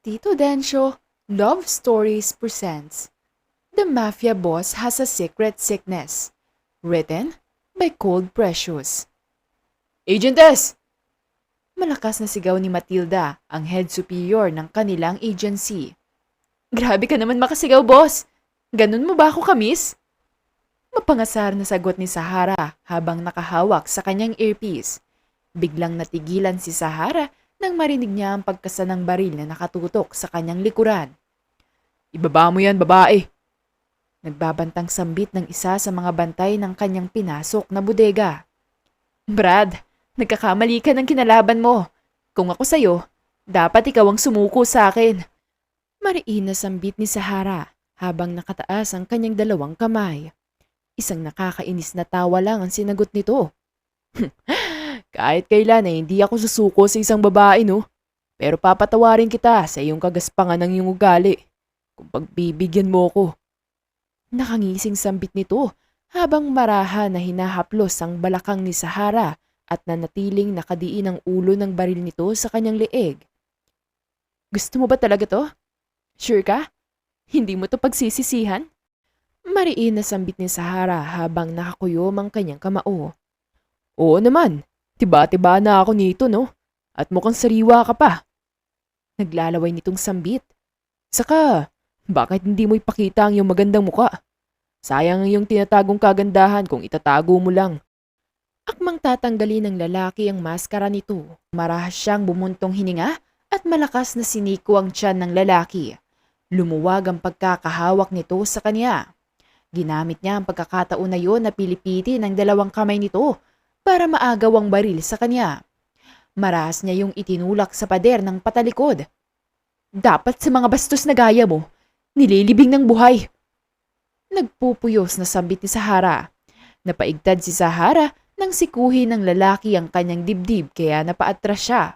Tito Densyo Love Stories presents The Mafia Boss Has a Secret Sickness. Written by Cold Precious. Agentess! Malakas na sigaw ni Matilda, ang head superior ng kanilang agency. Grabe ka naman makasigaw, boss! Ganun mo ba ako kamis? Mapangasar na sagot ni Sahara habang nakahawak sa kanyang earpiece. Biglang natigilan si Sahara nang marinig niya ang pagkasa ng baril na nakatutok sa kanyang likuran. Ibaba mo yan, babae! Nagbabantang sambit ng isa sa mga bantay ng kanyang pinasok na bodega. Brad, nagkakamali ka ng kinalaban mo. Kung ako sa'yo, dapat ikaw ang sumuko sa akin. Mariin na sambit ni Sahara habang nakataas ang kanyang dalawang kamay. Isang nakakainis na tawa lang ang sinagot nito. Kahit kailan ay hindi ako susuko sa isang babae, no? Pero papatawarin kita sa iyong kagaspangan ng iyong ugali kung pagbibigyan mo ko. Nakangising sambit nito habang maraha na hinahaplos ang balakang ni Sahara at nanatiling nakadiin ang ulo ng baril nito sa kanyang leeg. Gusto mo ba talaga to? Sure ka? Hindi mo to pagsisisihan? Mariin na sambit ni Sahara habang nakakuyom ang kanyang kamao. Oo naman. Tiba-tiba na ako nito, no? At mukhang sariwa ka pa. Naglalaway nitong sambit. Saka, bakit hindi mo ipakita ang iyong magandang muka? Sayang ang iyong tinatagong kagandahan kung itatago mo lang. Akmang tatanggalin ng lalaki ang maskara nito. Marahas siyang bumuntong hininga at malakas na siniko ang tiyan ng lalaki. Lumuwag ang pagkakahawak nito sa kanya. Ginamit niya ang pagkakataon na yon na pilipitin ng dalawang kamay nito para maagaw ang baril sa kanya. Marahas niya yung itinulak sa pader ng patalikod. Dapat sa mga bastos na gaya mo, nililibing ng buhay. Nagpupuyos na sambit ni Sahara. Napaigtad si Sahara nang sikuhin ng lalaki ang kanyang dibdib kaya napaatras siya.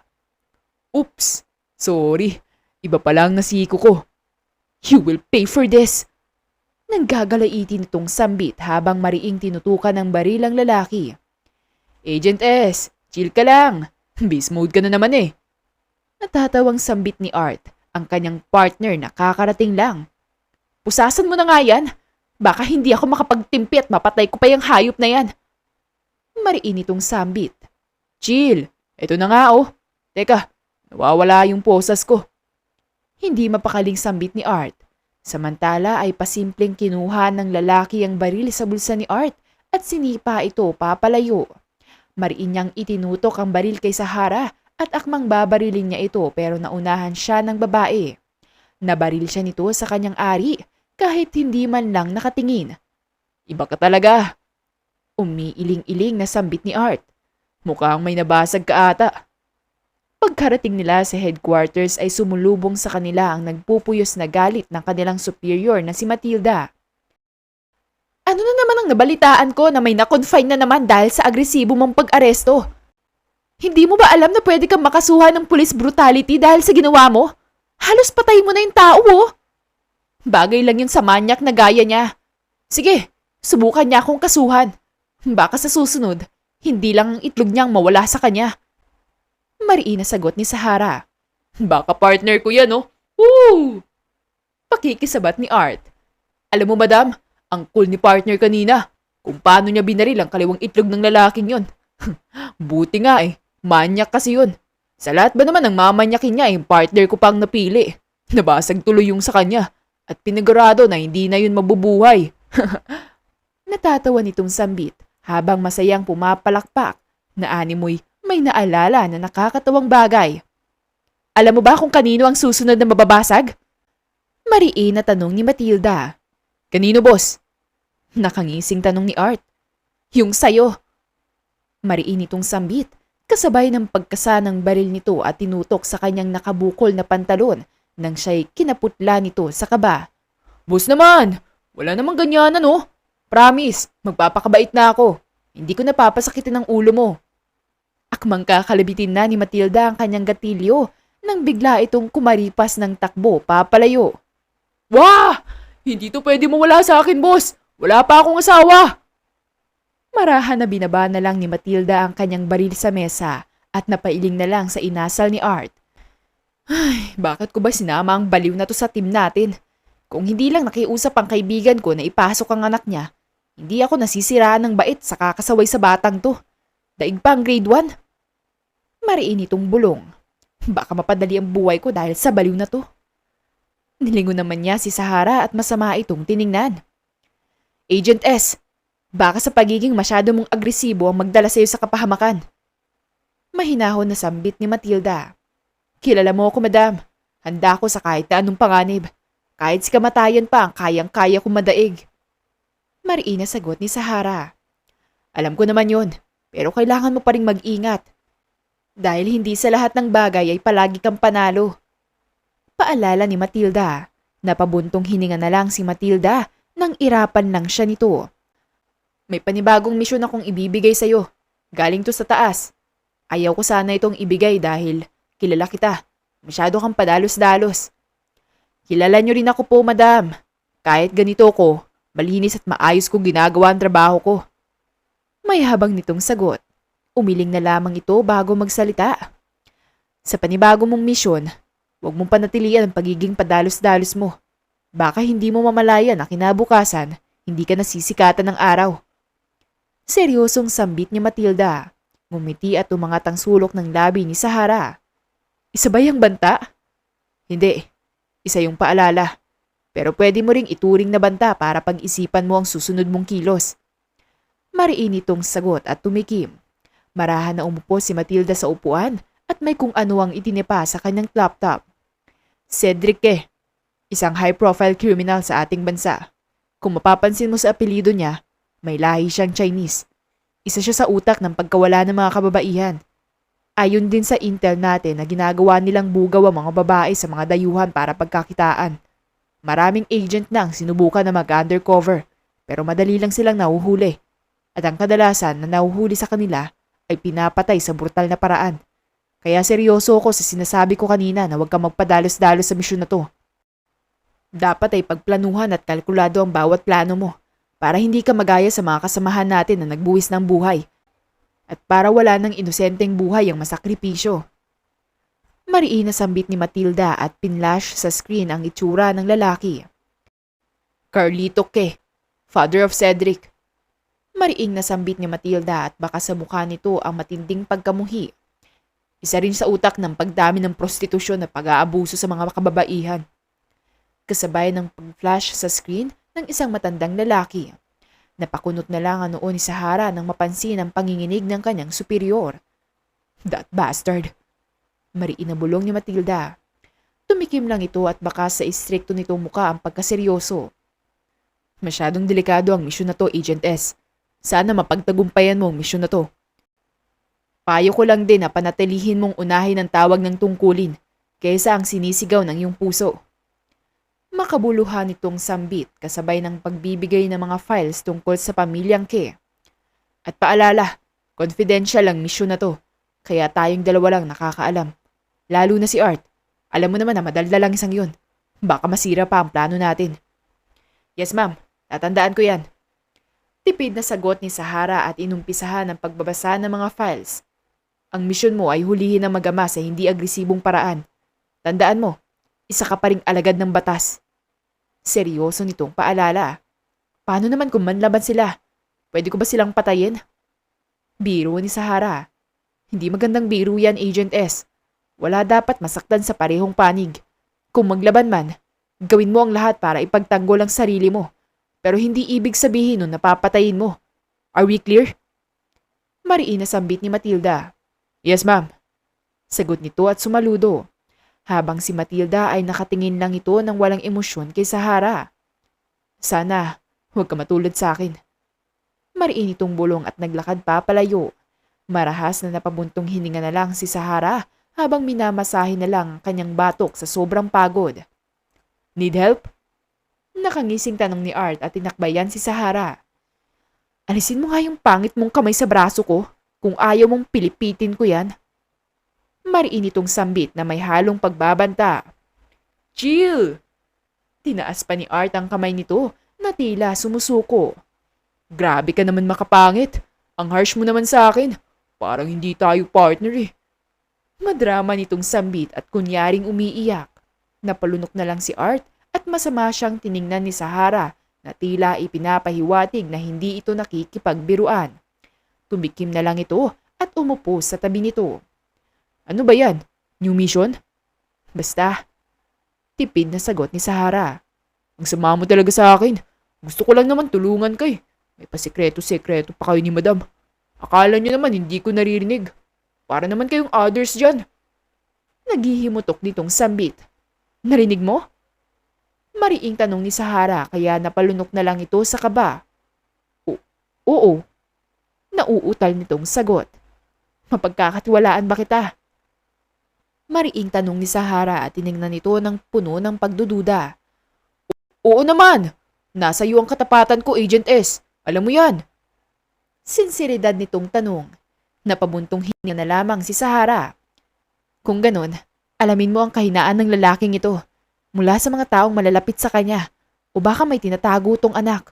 Oops! Sorry, iba palang nasiko ko. You will pay for this! Nanggagalaitin itong sambit habang mariing tinutukan ng baril ang lalaki. Agent S, chill ka lang. Beast mode ka na naman eh. Natatawang sambit ni Art, ang kanyang partner na kakarating lang. Pusasan mo na nga yan. Baka hindi ako makapagtimpi at mapatay ko pa yung hayop na yan. Mariin itong sambit. Chill, eto na nga oh. Teka, nawawala yung posas ko. Hindi mapakaling sambit ni Art. Samantala ay pasimpleng kinuha ng lalaki ang baril sa bulsa ni Art at sinipa ito papalayo. Mariin niyang itinutok ang baril kay Sahara at akmang babarilin niya ito pero naunahan siya ng babae. Nabaril siya nito sa kanyang ari kahit hindi man lang nakatingin. Iba ka talaga. Umiiling-iling na sambit ni Art. Mukhang may nabasag ka ata. Pagkarating nila sa headquarters ay sumulubong sa kanila ang nagpupuyos na galit ng kanilang superior na si Matilda. Ano na naman ang nabalitaan ko na may na-confine na naman dahil sa agresibo mong pag-aresto? Hindi mo ba alam na pwede kang makasuhan ng police brutality dahil sa ginawa mo? Halos patay mo na yung tao, oh. Bagay lang yun sa manyak na gaya niya. Sige, subukan niya akong kasuhan. Baka sa susunod, hindi lang ang itlog niyang mawala sa kanya. Mariin na sagot ni Sahara. Baka partner ko yan, oh. Woo! Pakikisabat ni Art. Alam mo, madam, ang cool ni partner kanina. Kung paano niya binaril ang kaliwang itlog ng lalaking yon. Buti nga eh. Manyak kasi yun. Sa lahat ba naman ang mamanyakin niya yung partner ko pang napili? Nabasag tuloy yung sa kanya. At pinagurado na hindi na yun mabubuhay. Natatawa nitong sambit habang masayang pumapalakpak na animoy may naalala na nakakatawang bagay. Alam mo ba kung kanino ang susunod na mababasag? Mariin na tanong ni Matilda. Kanino, boss? Nakangising tanong ni Art. Yung sayo. Mariin itong sambit, kasabay ng pagkasa ng baril nito at tinutok sa kanyang nakabukol na pantalon nang siya'y kinaputla nito sa kaba. Boss naman, wala namang ganyan ano. Promise, magpapakabait na ako. Hindi ko napapasakitin ang ulo mo. Akmang kakalabitin na ni Matilda ang kanyang gatilyo nang bigla itong kumaripas ng takbo papalayo. Wah! Hindi to pwede mawala sa akin, boss! Wala pa akong asawa! Marahan na binaba na lang ni Matilda ang kanyang baril sa mesa at napailing na lang sa inasal ni Art. Ay, bakit ko ba sinama ang baliw na to sa team natin? Kung hindi lang nakiusap ang kaibigan ko na ipasok ang anak niya, hindi ako nasisiraan ng bait sa kakasaway sa batang to. Daig pa ang grade 1. Mariin itong bulong. Baka mapadali ang buhay ko dahil sa baliw na to. Nilingon naman niya si Sahara at masama itong tiningnan. Agent S, baka sa pagiging masyado mong agresibo ang magdala sa iyo sa kapahamakan. Mahinahon na sambit ni Matilda. Kilala mo ako, madam. Handa ako sa kahit na anong panganib. Kahit si kamatayan pa ang kayang-kaya kong madaig. Mariin na sagot ni Sahara. Alam ko naman yon, pero kailangan mo pa ring mag-ingat. Dahil hindi sa lahat ng bagay ay palagi kang panalo. Paalala ni Matilda. Napabuntong hininga na lang si Matilda nang irapan lang siya nito. May panibagong misyon akong ibibigay sa'yo. Galing to sa taas. Ayaw ko sana itong ibigay dahil kilala kita. Masyado kang padalos-dalos. Kilala niyo rin ako po, madam. Kahit ganito ko, malinis at maayos kong ginagawa ang trabaho ko. May habang nitong sagot. Umiling na lamang ito bago magsalita. Sa panibago mong misyon, huwag mong panatilian ang pagiging padalos-dalos mo. Baka hindi mo mamalayan na kinabukasan, hindi ka nasisikatan ng araw. Seryosong sambit ni Matilda. Ngumiti at umangat ang sulok ng labi ni Sahara. Isa ba yung banta? Hindi. Isa yung paalala. Pero pwede mo ring ituring na banta para pag-isipan mo ang susunod mong kilos. Mariin itong sagot at tumikim. Marahan na umupo si Matilda sa upuan at may kung ano ang itinipa sa kanyang laptop. Cedric isang high-profile criminal sa ating bansa. Kung mapapansin mo sa apelido niya, may lahi siyang Chinese. Isa siya sa utak ng pagkawala ng mga kababaihan. Ayon din sa intel natin na ginagawa nilang bugaw ang mga babae sa mga dayuhan para pagkakitaan. Maraming agent na ang sinubukan na mag-undercover pero madali lang silang nahuhuli. At ang kadalasan na nahuhuli sa kanila ay pinapatay sa brutal na paraan. Kaya seryoso ako sa sinasabi ko kanina na huwag kang magpadalos-dalos sa misyon na to. Dapat ay pagplanuhan at kalkulado ang bawat plano mo para hindi ka magaya sa mga kasamahan natin na nagbuwis ng buhay at para wala ng inosenteng buhay ang masakripisyo. Mariin na sambit ni Matilda at pinlash sa screen ang itsura ng lalaki. Carlito father of Cedric. Mariing na sambit ni Matilda at baka sa mukha nito ang matinding pagkamuhi. Isa rin sa utak ng pagdami ng prostitusyon at pag-aabuso sa mga kababaihan. Kasabay ng pag-flash sa screen ng isang matandang lalaki. Napakunot na lang ang noo ni Sahara nang mapansin ang panginginig ng kanyang superior. That bastard! Mariin na bulong ni Matilda. Tumikim lang ito at baka sa istrikto nitong muka ang pagkaseryoso. Masyadong delikado ang misyon na to, Agent S. Sana mapagtagumpayan mo ang misyon na to. Payo ko lang din na panatilihin mong unahin ang tawag ng tungkulin kaysa ang sinisigaw ng iyong puso. Makabuluhan itong sambit kasabay ng pagbibigay ng mga files tungkol sa pamilyang Ke. At paalala, confidential ang misyon na to, kaya tayong dalawa lang nakakaalam. Lalo na si Art. Alam mo naman na madaldal lang isang yun. Baka masira pa ang plano natin. Yes ma'am, tatandaan ko yan. Tipid na sagot ni Sahara at inumpisahan ang pagbabasa ng mga files. Ang misyon mo ay hulihin ang mag-ama sa hindi agresibong paraan. Tandaan mo, isa ka pa ring alagad ng batas. Seryoso nitong paalala. Paano naman kung manlaban sila? Pwede ko ba silang patayin? Biro ni Sahara. Hindi magandang biro yan, Agent S. Wala dapat masaktan sa parehong panig. Kung maglaban man, gawin mo ang lahat para ipagtanggol ang sarili mo. Pero hindi ibig sabihin nun napapatayin mo. Are we clear? Mariin na sambit ni Matilda. Yes, ma'am. Sagot nito at sumaludo. Habang si Matilda ay nakatingin lang ito ng walang emosyon kay Sahara. Sana, huwag ka matulad sa akin. Mariin itong bulong at naglakad pa palayo. Marahas na napabuntong hininga na lang si Sahara habang minamasahin na lang ang kanyang batok sa sobrang pagod. Need help? Nakangising tanong ni Art at tinakbayan si Sahara. Alisin mo nga yung pangit mong kamay sa braso ko kung ayaw mong pilipitin ko yan. Mariin itong sambit na may halong pagbabanta. Chill! Tinaas pa ni Art ang kamay nito na tila sumusuko. Grabe ka naman makapangit. Ang harsh mo naman sa akin. Parang hindi tayo partner eh. Madrama nitong sambit at kunyaring umiiyak. Napalunok na lang si Art at masama siyang tiningnan ni Sahara na tila ipinapahiwatig na hindi ito nakikipagbiruan. Tumikim na lang ito at umupo sa tabi nito. Ano ba yan? New mission? Basta. Tipid na sagot ni Sahara. Ang sama mo talaga sa akin. Gusto ko lang naman tulungan kay. May pasikreto-sekreto pa kayo ni Madam. Akala niyo naman hindi ko naririnig. Para naman kayong others dyan. Naghihimutok nitong sambit. Narinig mo? Mariing tanong ni Sahara kaya napalunok na lang ito sa kaba. Oo. Nauutal nitong sagot. Mapagkakatiwalaan ba kita? Mariing tanong ni Sahara at tinignan nito ng puno ng pagdududa. Oo naman! Nasa iyo ang katapatan ko, Agent S. Alam mo yan. Sinseridad nitong tanong. Napabuntong hinga na lamang si Sahara. Kung ganon, alamin mo ang kahinaan ng lalaking ito mula sa mga taong malalapit sa kanya o baka may tinatago tong anak.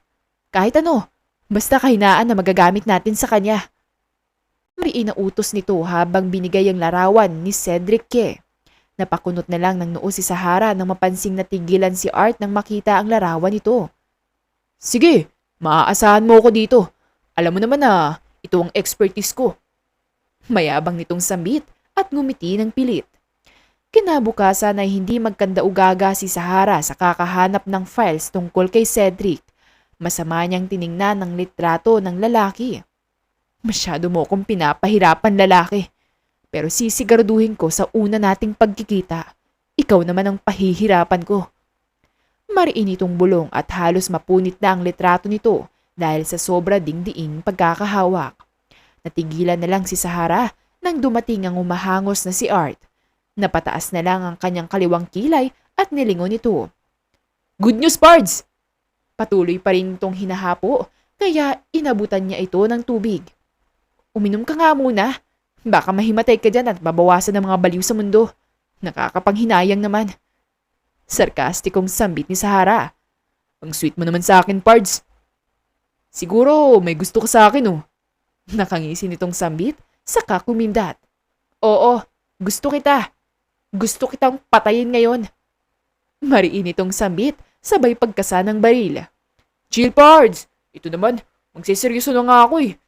Kahit ano, basta kahinaan na magagamit natin sa kanya. Mariin na utos nito habang binigay ang larawan ni Cedric K. Napakunot na lang ng noo si Sahara nang mapansing natigilan si Art nang makita ang larawan nito. Sige, maaasahan mo ako dito. Alam mo naman na ito ang expertise ko. Mayabang nitong sambit at ngumiti ng pilit. Kinabukasan ay hindi magkandaugaga si Sahara sa kakahanap ng files tungkol kay Cedric. Masama niyang tiningnan ng litrato ng lalaki. Masyado mo akong pinapahirapan lalaki. Pero sisiguraduhin ko sa una nating pagkikita, ikaw naman ang pahihirapan ko. Mariin itong bulong at halos mapunit na ang litrato nito dahil sa sobra dingdiing pagkakahawak. Natigilan na lang si Sahara nang dumating ang umahangos na si Art. Napataas na lang ang kanyang kaliwang kilay at nilingon ito. Good news, Pards! Patuloy pa rin itong hinahapo kaya inabutan niya ito ng tubig. Uminom ka nga muna. Baka mahimatay ka dyan at babawasan ng mga baliw sa mundo. Nakakapanghinayang naman. Sarkastikong sambit ni Sahara. Ang sweet mo naman sa akin, Pards. Siguro may gusto ka sa akin, oh. Nakangisi nitong sambit, saka kumindat. Oo, gusto kita. Gusto kitang patayin ngayon. Mariin itong sambit, sabay pagkasa ng baril. Chill, Pards. Ito naman, magsiseryoso na nga ako eh.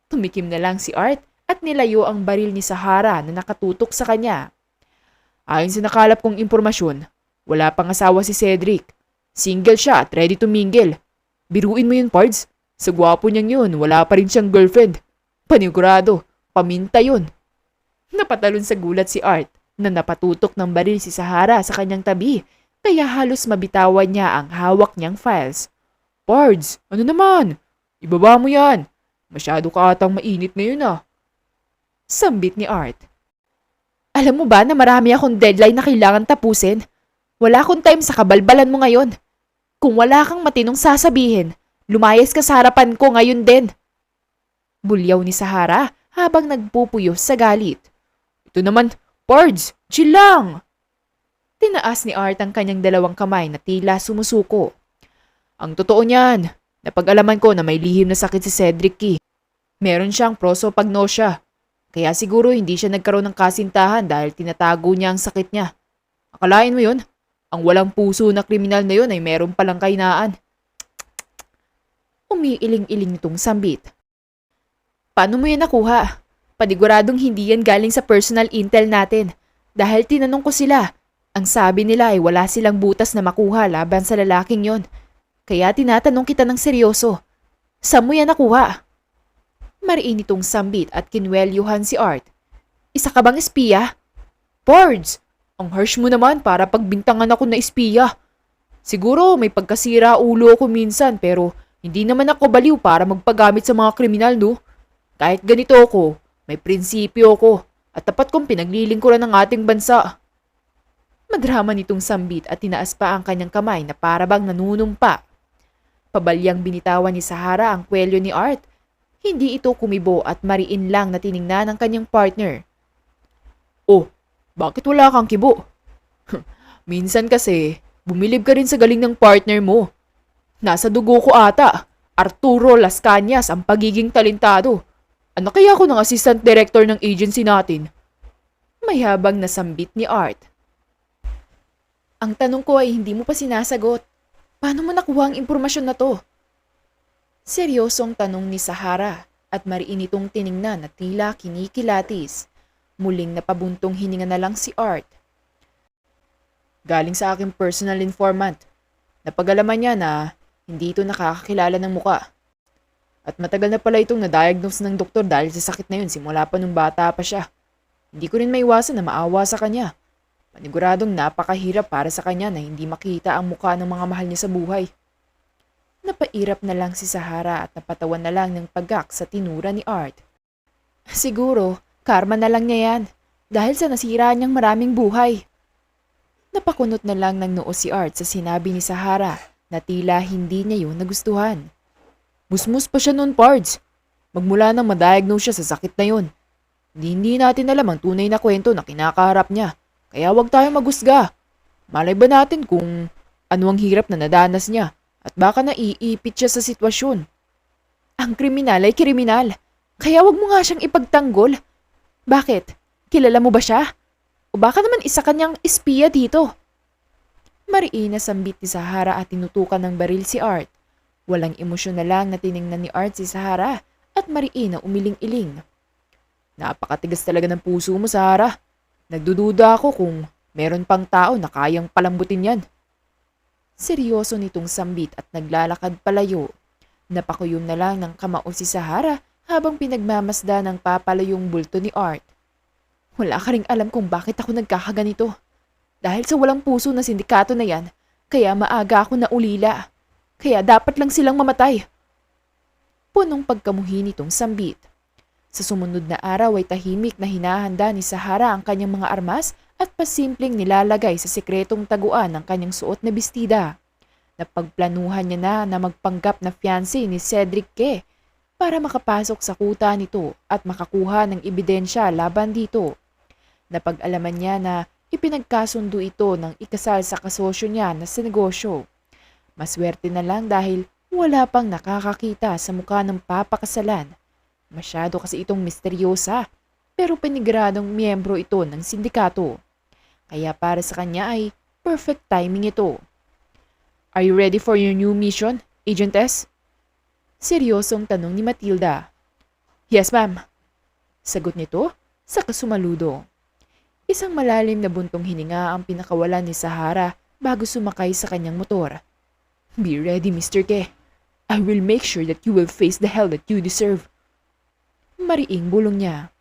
Tumikim na lang si Art at nilayo ang baril ni Sahara na nakatutok sa kanya. Ayon sa nakalap kong impormasyon, wala pang asawa si Cedric. Single siya at ready to mingle. Biruin mo yun, Pards. Sa gwapo niyang yun, wala pa rin siyang girlfriend. Panigurado, paminta yun. Napatalon sa gulat si Art na napatutok ng baril si Sahara sa kanyang tabi kaya halos mabitawan niya ang hawak niyang files. Pards, ano naman? Ibaba mo yan. Masyado ka atang mainit ngayon ah. Sambit ni Art. Alam mo ba na marami akong deadline na kailangan tapusin? Wala akong time sa kabalbalan mo ngayon. Kung wala kang matinong sasabihin, lumayas ka sa harapan ko ngayon din. Bulyaw ni Sahara habang nagpupuyos sa galit. Ito naman, Pards, chill lang. Tinaas ni Art ang kanyang dalawang kamay na tila sumusuko. Ang totoo niyan, napag-alaman ko na may lihim na sakit si Cedric Key. Meron siyang prosopagnosia. Kaya siguro hindi siya nagkaroon ng kasintahan dahil tinatago niya ang sakit niya. Akalain mo yun? Ang walang puso na kriminal na yun ay meron palang kahinaan. Umiiling-iling nitong sambit. Paano mo yan nakuha? Paniguradong hindi yan galing sa personal intel natin. Dahil tinanong ko sila. Ang sabi nila ay wala silang butas na makuha laban sa lalaking yon. Kaya tinatanong kita ng seryoso. Saan mo yan nakuha? Mariin itong sambit at kinwelyuhan si Art. Isa ka bang espiya? Pards! Ang harsh mo naman para pagbintangan ako na espiya. Siguro may pagkasira ulo ako minsan pero hindi naman ako baliw para magpagamit sa mga kriminal, no? Kahit ganito ako, may prinsipyo ako at tapat kong pinaglilingkuran ng ating bansa. Madrama nitong sambit at tinaas pa ang kanyang kamay na parabang nanunumpa. Pabalyang binitawan ni Sahara ang kwelyo ni Art. Hindi ito kumibo at mariin lang na tiningnan ng kanyang partner. Oh, bakit wala kang kibo? Minsan kasi, bumilib ka rin sa galing ng partner mo. Nasa dugo ko ata, Arturo Las Cañas ang pagiging talentado. Ano kaya ako ng assistant director ng agency natin? Mayabang na sambit ni Art. Ang tanong ko ay hindi mo pa sinasagot. Paano mo nakuha ang impormasyon na to? Seryosong tanong ni Sahara at mariin itong tiningnan at tila kinikilatis. Muling napabuntong hininga na lang si Art. Galing sa aking personal informant. Napag-alaman niya na hindi ito nakakakilala ng muka. At matagal na pala itong na-diagnose ng doktor dahil sa sakit na yun simula pa nung bata pa siya. Hindi ko rin maiwasan na maawa sa kanya. Paniguradong napakahirap para sa kanya na hindi makita ang mukha ng mga mahal niya sa buhay. Napairap na lang si Sahara at napatawan na lang ng pagak sa tinura ni Art. Siguro, karma na lang niya yan dahil sa nasira niyang maraming buhay. Napakunot na lang ng noo si Art sa sinabi ni Sahara na tila hindi niya yun nagustuhan. Musmus pa siya noon, Pards. Magmula nang ma-diagnose siya sa sakit na yun. Hindi natin alam ang tunay na kwento na kinakaharap niya. Kaya huwag tayong magusga. Malay ba natin kung ano ang hirap na nadanas niya at baka naiipit siya sa sitwasyon. Ang kriminal ay kriminal. Kaya huwag mo nga siyang ipagtanggol. Bakit? Kilala mo ba siya? O baka naman isa kanyang espiya dito? Mariin na sambit ni Sahara at tinutukan ng baril si Art. Walang emosyon na lang na tiningnan ni Art si Sahara at mariin na umiling-iling. Napakatigas talaga ng puso mo, Sahara. Nagdududa ako kung meron pang tao na kayang palambutin yan. Seryoso nitong sambit at naglalakad palayo. Napakuyom na lang ng kamao si Sahara habang pinagmamasda ng papalayong bulto ni Art. Wala ka ring alam kung bakit ako nagkakaganito. Dahil sa walang puso na sindikato na yan, kaya maaga ako naulila. Kaya dapat lang silang mamatay. Punong pagkamuhi nitong sambit. Sa sumunod na araw ay tahimik na hinahanda ni Sahara ang kanyang mga armas at pasimpleng nilalagay sa sekretong taguan ng kanyang suot na bestida. Napagplanuhan niya na magpanggap na fiancé ni Cedric Ke para makapasok sa kuta nito at makakuha ng ebidensya laban dito. Napag-alaman niya na ipinagkasundo ito ng ikasal sa kasosyo niya na sa negosyo. Maswerte na lang dahil wala pang nakakakita sa mukha ng papakasalan. Masyado kasi itong misteryosa, pero pinigradong miyembro ito ng sindikato. Kaya para sa kanya ay perfect timing ito. Are you ready for your new mission, Agent S? Seryosong tanong ni Matilda. Yes, ma'am. Sagot nito sa kasumaludo. Isang malalim na buntong hininga ang pinakawalan ni Sahara bago sumakay sa kanyang motor. Be ready, Mr. Ke. I will make sure that you will face the hell that you deserve. Mariing bulong niya.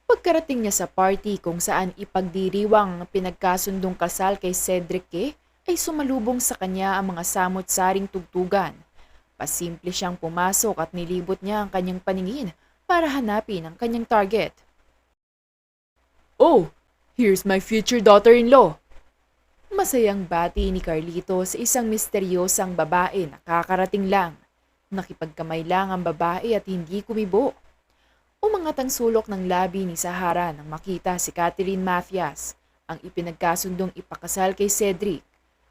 Pagkarating niya sa party kung saan ipagdiriwang pinagkasundong kasal kay Cedric Ke, ay sumalubong sa kanya ang mga samot-saring tugtugan. Pasimple siyang pumasok at nilibot niya ang kanyang paningin para hanapin ang kanyang target. Oh, here's my future daughter-in-law. Masayang bati ni Carlito sa isang misteryosang babae na kakarating lang. Nakipagkamay lang ang babae at hindi kumibo. Umangat ang sulok ng labi ni Sahara nang makita si Catherine Mafias, ang ipinagkasundong ipakasal kay Cedric.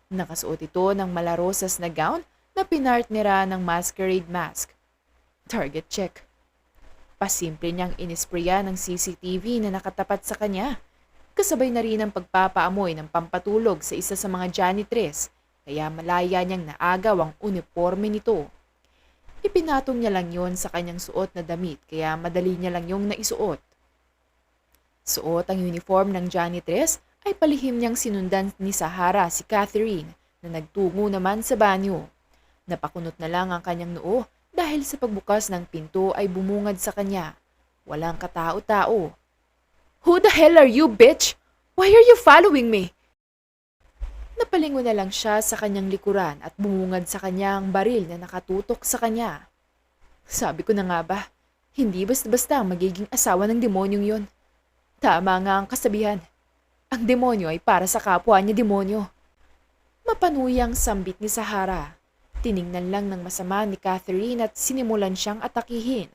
Nakasuot ito ng malarosas na gown na pinartnera ng masquerade mask. Target check. Pasimple niyang inisprayan ng CCTV na nakatapat sa kanya. Kasabay na rin ang pagpapaamoy ng pampatulog sa isa sa mga janitress, kaya malaya niyang naagaw ang uniforme nito. Ipinatong niya lang yon sa kanyang suot na damit kaya madali niya lang yung naisuot. Suot ang uniform ng janitress ay palihim niyang sinundan ni Sahara si Catherine na nagtungo naman sa banyo. Napakunot na lang ang kanyang noo dahil sa pagbukas ng pinto ay bumungad sa kanya. Walang katao-tao. Who the hell are you, bitch? Why are you following me? Napalingon na lang siya sa kanyang likuran at bumungad sa kanya ang baril na nakatutok sa kanya. Sabi ko na nga ba, hindi basta-basta ang magiging asawa ng demonyong yon. Tama nga ang kasabihan. Ang demonyo ay para sa kapwa niya demonyo. Mapanuyang sambit ni Sahara. Tiningnan lang ng masama ni Catherine at sinimulan siyang atakihin.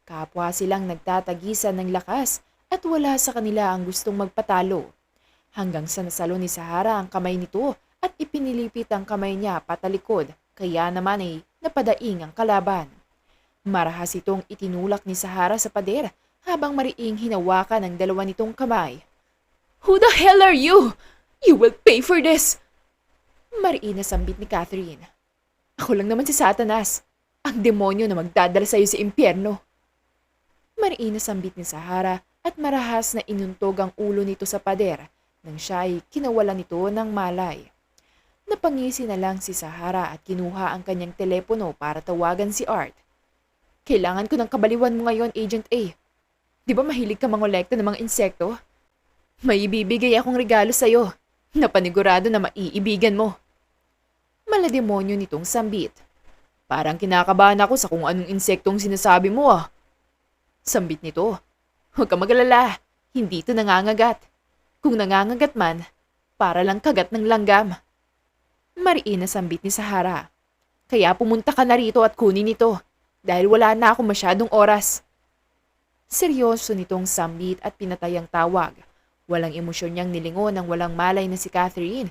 Kapwa silang nagtatagisan ng lakas at wala sa kanila ang gustong magpatalo. Hanggang sa nasalo ni Sahara ang kamay nito at ipinilipit ang kamay niya patalikod, kaya naman ay napadaing ang kalaban. Marahas itong itinulak ni Sahara sa pader habang mariing hinawakan ng dalawa nitong kamay. "Who the hell are you? You will pay for this!" Mariin na sambit ni Catherine. "Ako lang naman si Satanas, ang demonyo na magdadala sa'yo sa impyerno." Mariin na sambit ni Sahara at marahas na inuntog ang ulo nito sa pader nang siya ay kinawalan nito ng malay. Napangisi na lang si Sahara at kinuha ang kanyang telepono para tawagan si Art. "Kailangan ko ng kabaliwan mo ngayon, Agent A. Di ba mahilig ka mangolekta ng mga insekto? May ibibigay akong regalo sa'yo na panigurado na maiibigan mo." Malademonyo nitong sambit. "Parang kinakabahan ako sa kung anong insektong sinasabi mo ah." Sambit nito. "Huwag ka mag-alala, hindi ito nangangagat. Kung nangangagat man, para lang kagat ng langgam." Mariin na sambit ni Sahara. "Kaya pumunta ka na rito at kunin ito dahil wala na ako masyadong oras." Seryoso nitong sambit at pinatay ang tawag. Walang emosyon niyang nilingon ng walang malay na si Catherine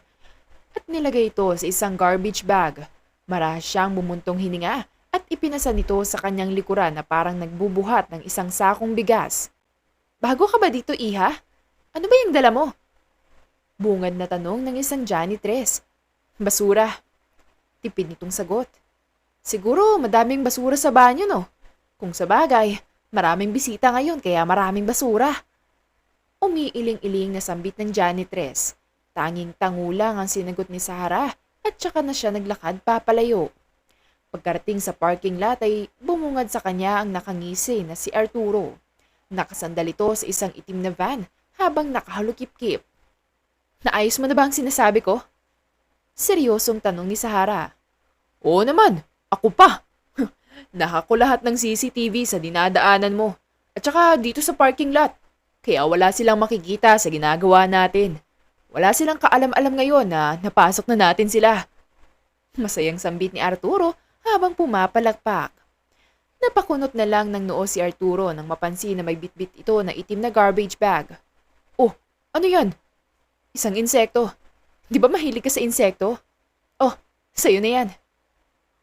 at nilagay ito sa isang garbage bag. Marahas siyang bumuntong hininga at ipinasa nito sa kanyang likuran na parang nagbubuhat ng isang sakong bigas. "Bago ka ba dito, Iha? Ano ba yung dala mo?" Bungad na tanong ng isang janitress. "Basura." Tipid nitong sagot. "Siguro madaming basura sa banyo, no? Kung sa bagay, maraming bisita ngayon kaya maraming basura." Umiiling-iling na sambit ng janitress. Tanging tangulang ang sinagot ni Sahara at saka na siya naglakad papalayo. Pagkarating sa parking lot ay bumungad sa kanya ang nakangisi na si Arturo. Nakasandal ito sa isang itim na van habang nakahalukip-kip. "Naayos mo na ba ang sinasabi ko?" Seryosong tanong ni Sahara. "Oo naman, ako pa. Nahako lahat ng CCTV sa dinadaanan mo at saka dito sa parking lot. Kaya wala silang makikita sa ginagawa natin. Wala silang kaalam-alam ngayon na napasok na natin sila." Masayang sambit ni Arturo habang pumapalakpak. Napakunot na lang ng noo si Arturo nang mapansin na may bitbit ito na itim na garbage bag. "Oh, ano yan?" "Isang insekto. Di ba mahilig ka sa insekto?" "Oh, sa'yo na yan."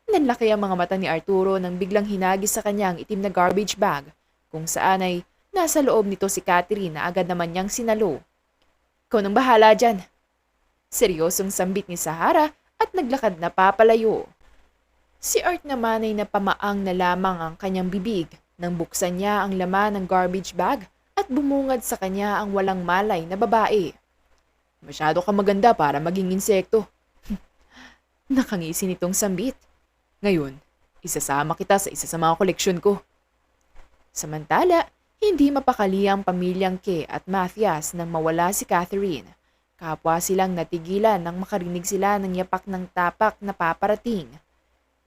Nanlaki ang mga mata ni Arturo nang biglang hinagis sa kanya ang itim na garbage bag, kung saan ay nasa loob nito si Catherine na agad naman niyang sinalo. "Ikaw nang bahala dyan." Seryosong sambit ni Sahara at naglakad na papalayo. Si Art naman ay napamaang na lamang ang kanyang bibig nang buksan niya ang laman ng garbage bag at bumungad sa kanya ang walang malay na babae. "Masyado ka maganda para maging insekto." Nakangisi nitong sambit. "Ngayon, isasama kita sa isa sa mga koleksyon ko." Samantala, hindi mapakali ang pamilyang Ke at Mathias nang mawala si Catherine. Kapwa silang natigilan nang makarinig sila ng yapak ng tapak na paparating.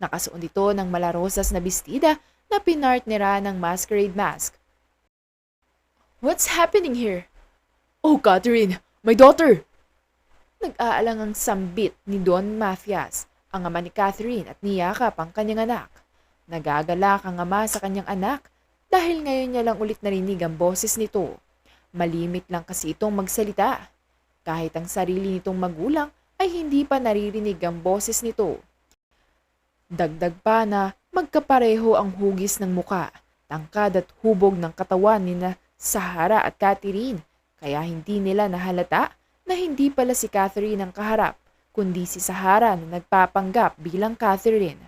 Nakasuot ito ng malarosas na bestida na pinartnera ng masquerade mask. "What's happening here?" "Oh, Catherine, my daughter!" Nag-aalang ang sambit ni Don Mathias, ang ama ni Catherine, at niyakap ang kanyang anak. Nagagalak ang ama sa kanyang anak dahil ngayon niya lang ulit narinig ang boses nito. Malimit lang kasi itong magsalita. Kahit ang sarili nitong magulang ay hindi pa naririnig ang boses nito. Dagdag pa na magkapareho ang hugis ng muka, tangkad at hubog ng katawan ni na Sahara at Catherine, kaya hindi nila nahalata na hindi pala si Catherine ang kaharap, kundi si Sahara na nagpapanggap bilang Catherine.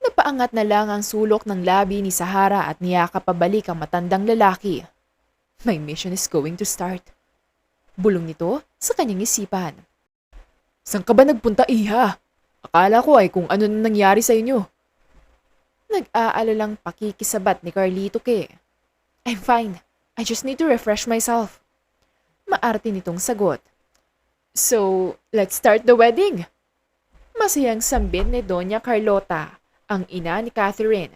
Napaangat na lang ang sulok ng labi ni Sahara at niyakap pabalik ang matandang lalaki. My mission is going to start. Bulong nito sa kanyang isipan. "Saan ka ba nagpunta, Iha? Akala ko ay kung ano na nangyari sa inyo." Nag-aalalang pakikisabat ni Carlito Ke. "I'm fine. I just need to refresh myself." Maarte nitong sagot. "So, let's start the wedding." Masayang sambit ni Doña Carlota, ang ina ni Catherine.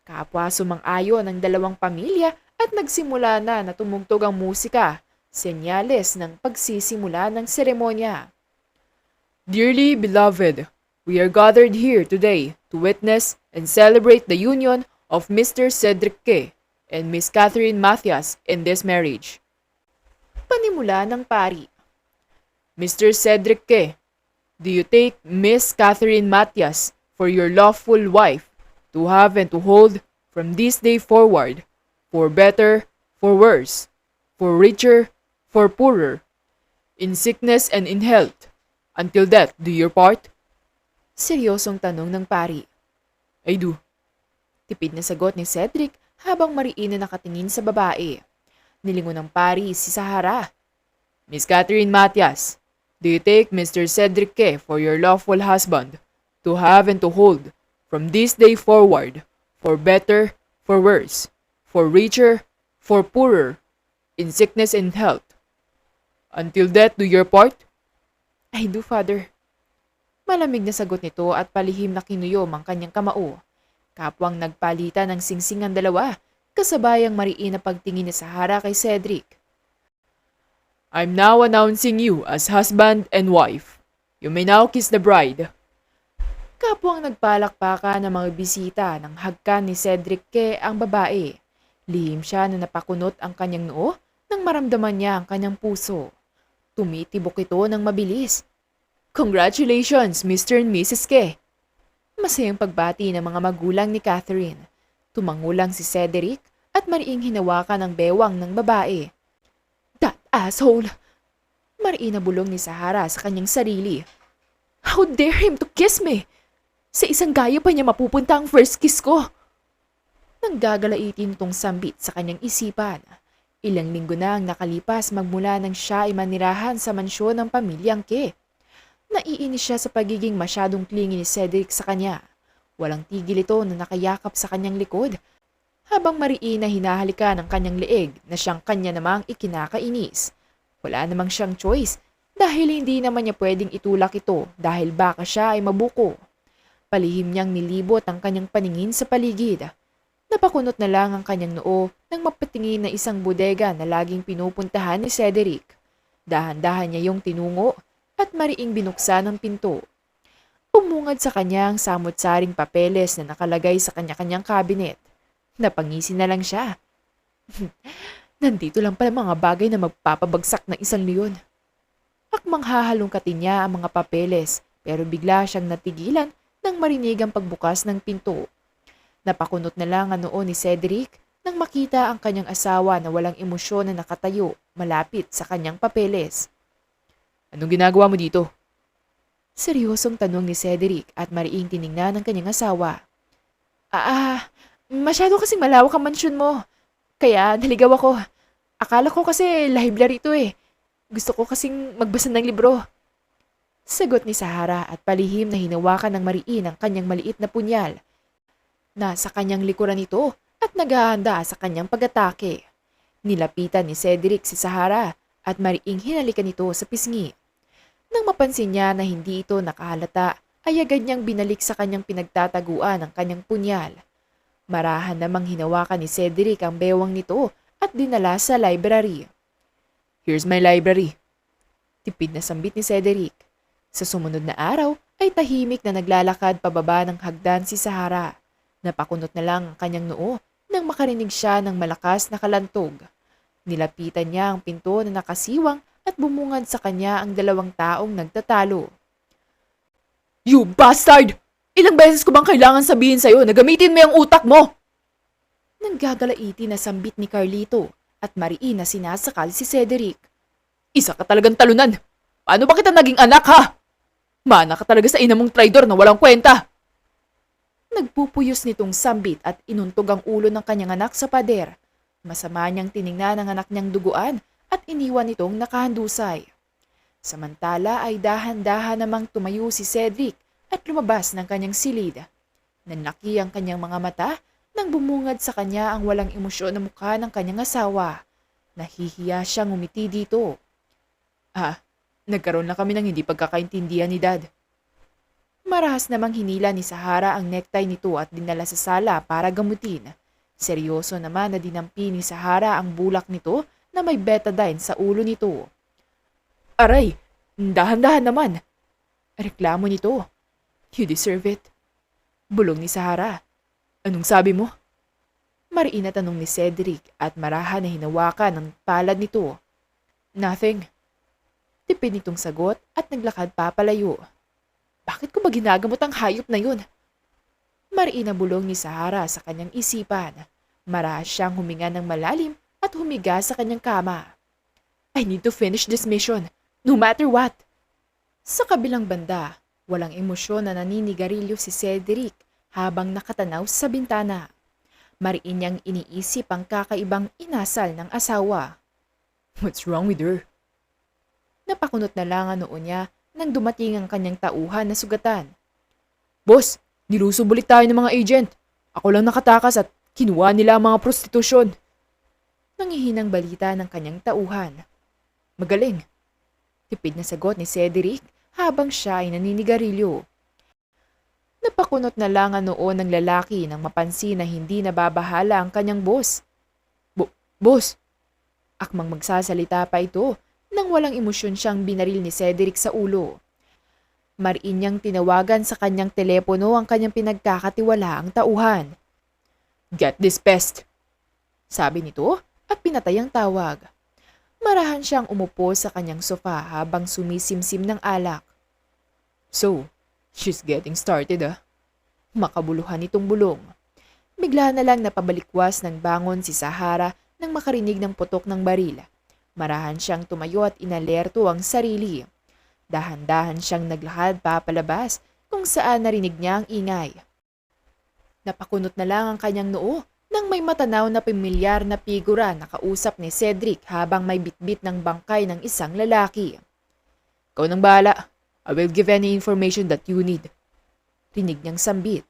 Kapwa sumang-ayon ng dalawang pamilya at nagsimula na tumugtog ang musika, senyales ng pagsisimula ng seremonya. "Dearly beloved, we are gathered here today to witness and celebrate the union of Mr. Cedric Ke and Miss Catherine Mathias in this marriage." Panimula ng pari. "Mr. Cedric Ke, do you take Miss Catherine Mathias for your lawful wife to have and to hold from this day forward for better, for worse, for richer, for poorer, in sickness and in health, until death do your part? Seryosong tanong ng pari. I do. Tipid na sagot ni Cedric habang mariin na nakatingin sa babae. Nilingon ng pari si Sahara. Miss Catherine Matias, do you take Mr. Cedric K for your lawful husband, to have and to hold, from this day forward, for better, for worse, for richer, for poorer, in sickness and health, until death do your part? I do, Father. Malamig na sagot nito at palihim na kinuyom ang kanyang kamao. Kapwang nagpalitan ng singsing ang dalawa, kasabayang mariin na pagtingin ni Sahara kay Cedric. I'm now announcing you as husband and wife. You may now kiss the bride. Kapwang nagpalakpakan ng mga bisita ng hagkan ni Cedric K ang babae. Lihim siya na napakunot ang kanyang noo nang maramdaman niya ang kanyang puso. Tumitibok ito ng mabilis. Congratulations, Mr. and Mrs. K. Masayang pagbati ng mga magulang ni Catherine. Tumangulang si Cedric at mariing hinawakan ang bewang ng babae. That asshole! Mariin na bulong ni Sahara sa kanyang sarili. How dare him to kiss me? Sa isang gaya pa niya mapupunta ang first kiss ko. Nanggagalaitin itong sambit sa kanyang isipan. Ilang linggo na ang nakalipas magmula nang siya ay manirahan sa mansyon ng pamilyang K. Naiinis siya sa pagiging masyadong clingy ni Cedric sa kanya. Walang tigil ito na nakayakap sa kanyang likod, habang mariin na hinahalikan ang kanyang leeg na siyang kanya namang ikinakainis. Wala namang siyang choice dahil hindi naman niya pwedeng itulak ito dahil baka siya ay mabuko. Palihim niyang nilibot ang kanyang paningin sa paligid. Napakunot na lang ang kanyang noo nang mapatingin na isang bodega na laging pinupuntahan ni Cedric. Dahan-dahan niya yung tinungo at mariing binuksan ang pinto. Umungad sa kanya ang samot-saring papeles na nakalagay sa kanya-kanyang kabinet. Napangisi na lang siya. Nandito lang pala mga bagay na magpapabagsak ng isang leon. Akmang hahalongkatin niya ang mga papeles pero bigla siyang natigilan nang marinig ang pagbukas ng pinto. Napakunot na lang ang noo ni Cedric nang makita ang kanyang asawa na walang emosyon na nakatayo malapit sa kanyang papeles. Anong ginagawa mo dito? Seryosong tanong ni Cedric at mariing tiningnan ng kanyang asawa. Masyado kasing malawak ang mansyon mo. Kaya naligaw ako. Akala ko kasi library ito eh. Gusto ko kasing magbasa ng libro. Sagot ni Sahara at palihim na hinawakan ng mariin ang kanyang maliit na punyal. Nasa kanyang likuran ito at naghahanda sa kanyang pag-atake. Nilapitan ni Cedric si Sahara at mariing hinalikan ito sa pisngi. Nang mapansin niya na hindi ito nakahalata, ay agad niyang binalik sa kanyang pinagtataguan ang kanyang punyal. Marahan namang hinawakan ni Cedric ang bewang nito at dinala sa library. Here's my library. Tipid na sambit ni Cedric. Sa sumunod na araw ay tahimik na naglalakad pababa ng hagdan si Sahara. Napakunot na lang ang kanyang noo nang makarinig siya ng malakas na kalantog. Nilapitan niya ang pinto na nakasiwang at bumungad sa kanya ang dalawang taong nagtatalo. You bastard! Ilang beses ko bang kailangan sabihin sa'yo na gamitin mo yung utak mo? Nanggagalaiti na sambit ni Carlito at mariin na sinasakal si Cedric. Isa ka talagang talunan. Paano ba kita naging anak ha? Mana ka talaga sa ina mong traidor na walang kwenta. Nagpupuyos nitong sambit at inuntog ang ulo ng kanyang anak sa pader. Masama niyang tiningnan ang anak niyang duguan at iniwan itong nakahandusay. Samantala ay dahan-dahan namang tumayo si Cedric at lumabas ng kanyang silid. Nanlaki ang kanyang mga mata nang bumungad sa kanya ang walang emosyon na mukha ng kanyang asawa. Nahihiya siyang umiti dito. Nagkaroon na kami ng hindi pagkakaintindihan ni Dad. Marahas namang hinila ni Sahara ang necktie nito at dinala sa sala para gamutin. Seryoso naman na dinampi ni Sahara ang bulak nito na may betadine sa ulo nito. Aray, dahan-dahan naman. Reklamo nito. You deserve it. Bulong ni Sahara. Anong sabi mo? Mariin na tanong ni Cedric at marahan na hinawakan ng palad nito. Nothing. Tipid nitong sagot at naglakad papalayo. Bakit ko ba ginagamot ang hayop na yun? Mariin na bulong ni Sahara sa kanyang isipan. Marahas siyang huminga ng malalim at humiga sa kanyang kama. I need to finish this mission, no matter what. Sa kabilang banda, walang emosyon na naninigarilyo si Cedric habang nakatanaw sa bintana. Mariin niyang iniisip ang kakaibang inasal ng asawa. What's wrong with her? Napakunot na lang ang noo niya nang dumating ang kanyang tauhan na sugatan. Boss, nilusubulit tayo ng mga agent. Ako lang nakatakas at kinuha nila ang mga prostitusyon. Nangihinang balita ng kanyang tauhan. Magaling. Tipid na sagot ni Cedric habang siya ay naninigarilyo. Napakunot na lang ang noo ng lalaki nang mapansin na hindi nababahala ang kanyang boss. Boss! Akmang magsasalita pa ito nang walang emosyon siyang binaril ni Cedric sa ulo. Mariin niyang tinawagan sa kanyang telepono ang kanyang pinagkakatiwalaang tauhan. Get this pest! Sabi nito at pinatay ang tawag. Marahan siyang umupo sa kanyang sofa habang sumisimsim ng alak. So, she's getting started Makabuluhan itong bulong. Bigla na lang napabalikwas ng bangon si Sahara nang makarinig ng putok ng baril. Marahan siyang tumayo at inalerto ang sarili. Dahan-dahan siyang naglakad papalabas kung saan narinig niya ang ingay. Napakunot na lang ang kanyang noo nang may matanaw na pamilyar na figura na kausap ni Cedric habang may bitbit ng bangkay ng isang lalaki. Ikaw nang bahala. I will give any information that you need. Rinig niyang sambit.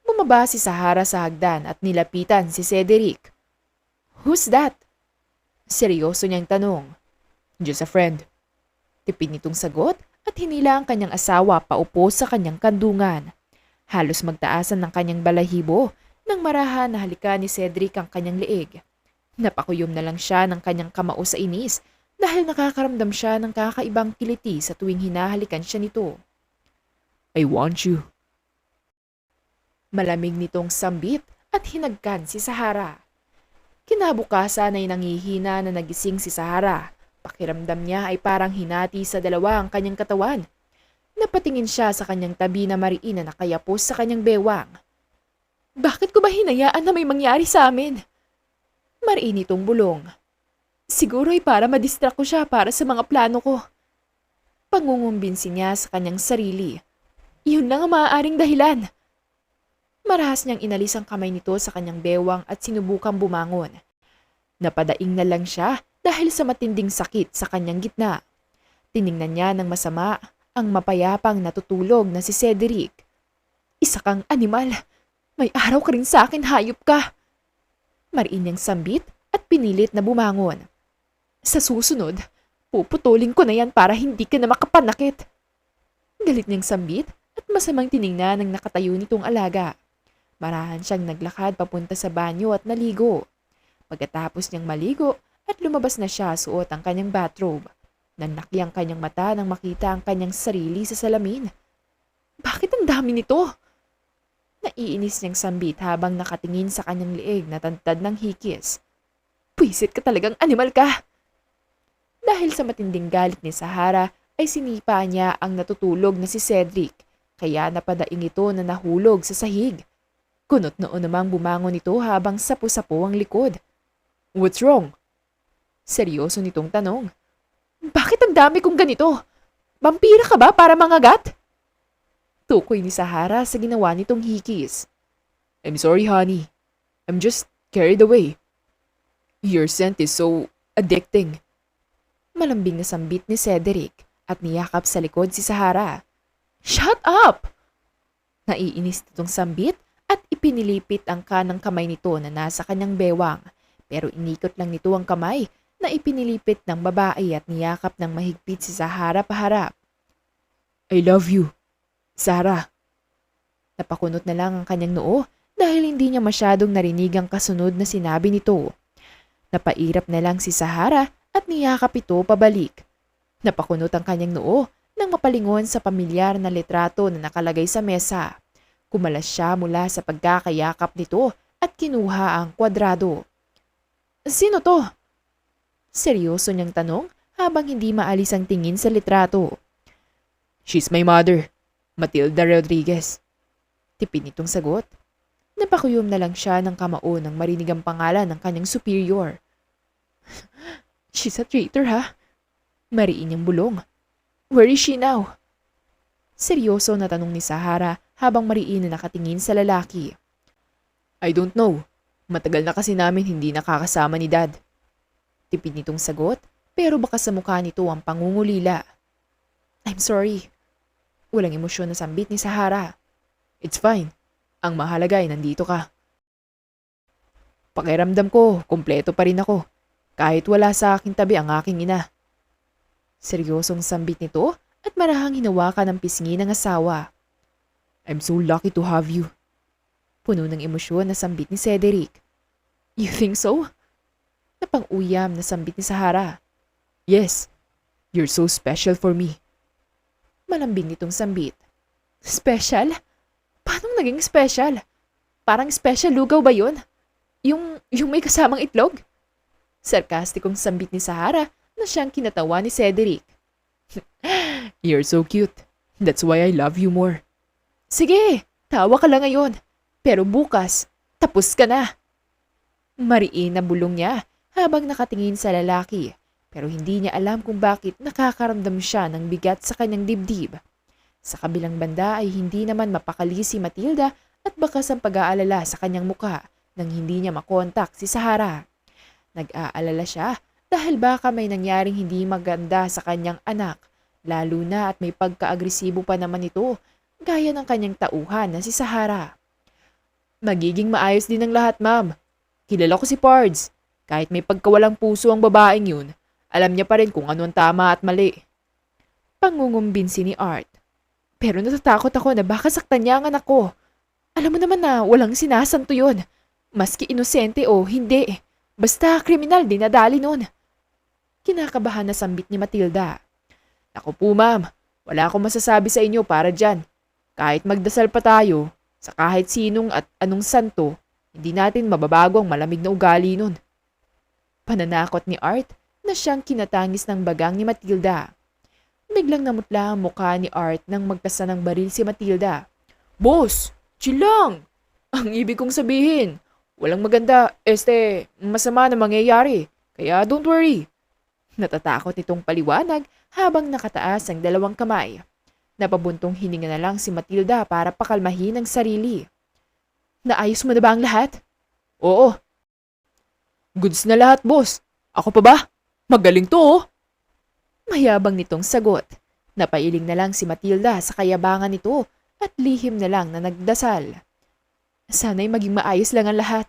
Bumaba si Sahara sa hagdan at nilapitan si Cedric. Who's that? Seryoso niyang tanong. Just a friend. Tipid nitong sagot at hinila ang kanyang asawa paupo sa kanyang kandungan. Halos magtaasan ng kanyang balahibo nang marahan na halikan ni Cedric ang kanyang leeg. Napakuyom na lang siya ng kanyang kamao sa inis dahil nakakaramdam siya ng kakaibang kiliti sa tuwing hinahalikan siya nito. I want you. Malamig nitong sambit at hinagkan si Sahara. Kinabukasan ay nangihina na nagising si Sahara. Pakiramdam niya ay parang hinati sa dalawa ang kanyang katawan. Napatingin siya sa kanyang tabi na mariin na nakayapos sa kanyang bewang. Bakit ko ba hinayaan na may mangyari sa amin? Mariin itong bulong. Siguro ay para madistract ko siya para sa mga plano ko. Pangungumbinsi niya sa kanyang sarili. Yun lang ang maaaring dahilan. Marahas niyang inalis ang kamay nito sa kanyang bewang at sinubukang bumangon. Napadaing na lang siya dahil sa matinding sakit sa kanyang gitna. Tiningnan niya ng masama ang mapayapang natutulog na si Cedric. Isa kang animal. May araw ka rin sa akin, hayop ka. Mariin niyang sambit at pinilit na bumangon. Sa susunod, puputulin ko na yan para hindi ka na makapanakit. Galit niyang sambit at masamang tiningnan ng nakatayo nitong alaga. Marahan siyang naglakad papunta sa banyo at naligo. Pagkatapos niyang maligo at lumabas na siya suot ang kanyang bathrobe. Nanlaki ang kanyang mata nang makita ang kanyang sarili sa salamin. Bakit ang dami nito? Naiinis niyang sambit habang nakatingin sa kanyang leeg na tantad ng hikis. Pwisit ka talagang animal ka! Dahil sa matinding galit ni Sahara ay sinipa niya ang natutulog na si Cedric. Kaya napadaing ito na nahulog sa sahig. Kunot noon namang bumangon ito habang sapu-sapo ang likod. What's wrong? Seryoso nitong tanong. Bakit ang dami kong ganito? Vampira ka ba para mangagat? Tukoy ni Sahara sa ginawa nitong hikis. I'm sorry, honey. I'm just carried away. Your scent is so addicting. Malambing na sambit ni Cedric at niyakap sa likod si Sahara. Shut up! Naiinis nitong sambit at ipinilipit ang kanang kamay nito na nasa kanyang bewang. Pero inikot lang nito ang kamay na ipinilipit ng babae at niyakap ng mahigpit si Sahara paharap. I love you, Sahara. Napakunot na lang ang kanyang noo dahil hindi niya masyadong narinig ang kasunod na sinabi nito. Napairap na lang si Sahara at niyakap ito pabalik. Napakunot ang kanyang noo nang mapalingon sa pamilyar na litrato na nakalagay sa mesa. Kumalas siya mula sa pagkakayakap nito at kinuha ang kwadrado. Sino to? Seryoso niyang tanong habang hindi maalis ang tingin sa litrato. She's my mother, Matilda Rodriguez. Tipid nitong sagot. Napakuyom na lang siya ng kamao nang marinig ang pangalan ng kanyang superior. She's a traitor, ha? Mariin niyang bulong. Where is she now? Seryoso na tanong ni Sahara habang mariin na nakatingin sa lalaki. I don't know. Matagal na kasi namin hindi nakakasama ni Dad. Tipid nitong sagot, pero baka sa mukha nito ang pangungulila. I'm sorry. Walang emosyon na sambit ni Sahara. It's fine. Ang mahalaga ay nandito ka. Pakiramdam ko, kumpleto pa rin ako. Kahit wala sa aking tabi ang aking ina. Seryosong sambit nito at marahang hinawakan ng pisngi ng asawa. I'm so lucky to have you. Puno ng emosyon na sambit ni Cedric. You think so? Napang-uyam na sambit ni Sahara. Yes, you're so special for me. Malambing nitong sambit. Special? Paano naging special? Parang special lugaw ba yun? Yung may kasamang itlog? Sarkastikong sambit ni Sahara na siyang kinatawa ni Cedric. You're so cute. That's why I love you more. Sige, tawa ka lang ngayon. Pero bukas, tapos ka na. Mariin na bulong niya habang nakatingin sa lalaki. Pero hindi niya alam kung bakit nakakaramdam siya ng bigat sa kanyang dibdib. Sa kabilang banda ay hindi naman mapakali si Matilda at bakas ang pag-aalala sa kanyang muka nang hindi niya makontak si Sahara. Nag-aalala siya dahil baka may nangyaring hindi maganda sa kanyang anak. Lalo na at may pagka-agresibo pa naman ito, gaya ng kanyang tauhan na si Sahara. Magiging maayos din ang lahat, ma'am. Kilala ko si Pards. Kahit may pagkawalang puso ang babaeng yun, alam niya pa rin kung ano ang tama at mali. Pangungumbinsi ni Art. Pero natatakot ako na baka saktan niya ang anak ko. Alam mo naman na walang sinasanto yun. Maski inosente o hindi. Basta kriminal dinadali nun. Kinakabahan na sambit ni Matilda. Ako po ma'am, wala akong masasabi sa inyo para dyan. Kahit magdasal pa tayo, sa kahit sinong at anong santo, hindi natin mababago ang malamig na ugali nun. Pananakot ni Art na siyang kinatangis ng bagang ni Matilda. Biglang namutla ang mukha ni Art nang magkasa ng baril si Matilda. Boss, chill lang! Ang ibig kong sabihin, walang maganda, masama na mangyayari. Kaya don't worry. Natatakot itong paliwanag habang nakataas ang dalawang kamay. Napabuntong hininga na lang si Matilda para pakalmahin ang sarili. Naayos mo na ba ang lahat? Oo. Goods na lahat, boss. Ako pa ba? Magaling to, oh. Mayabang nitong sagot. Napailing na lang si Matilda sa kayabangan nito at lihim na lang na nagdasal. Sana'y maging maayos lang ang lahat.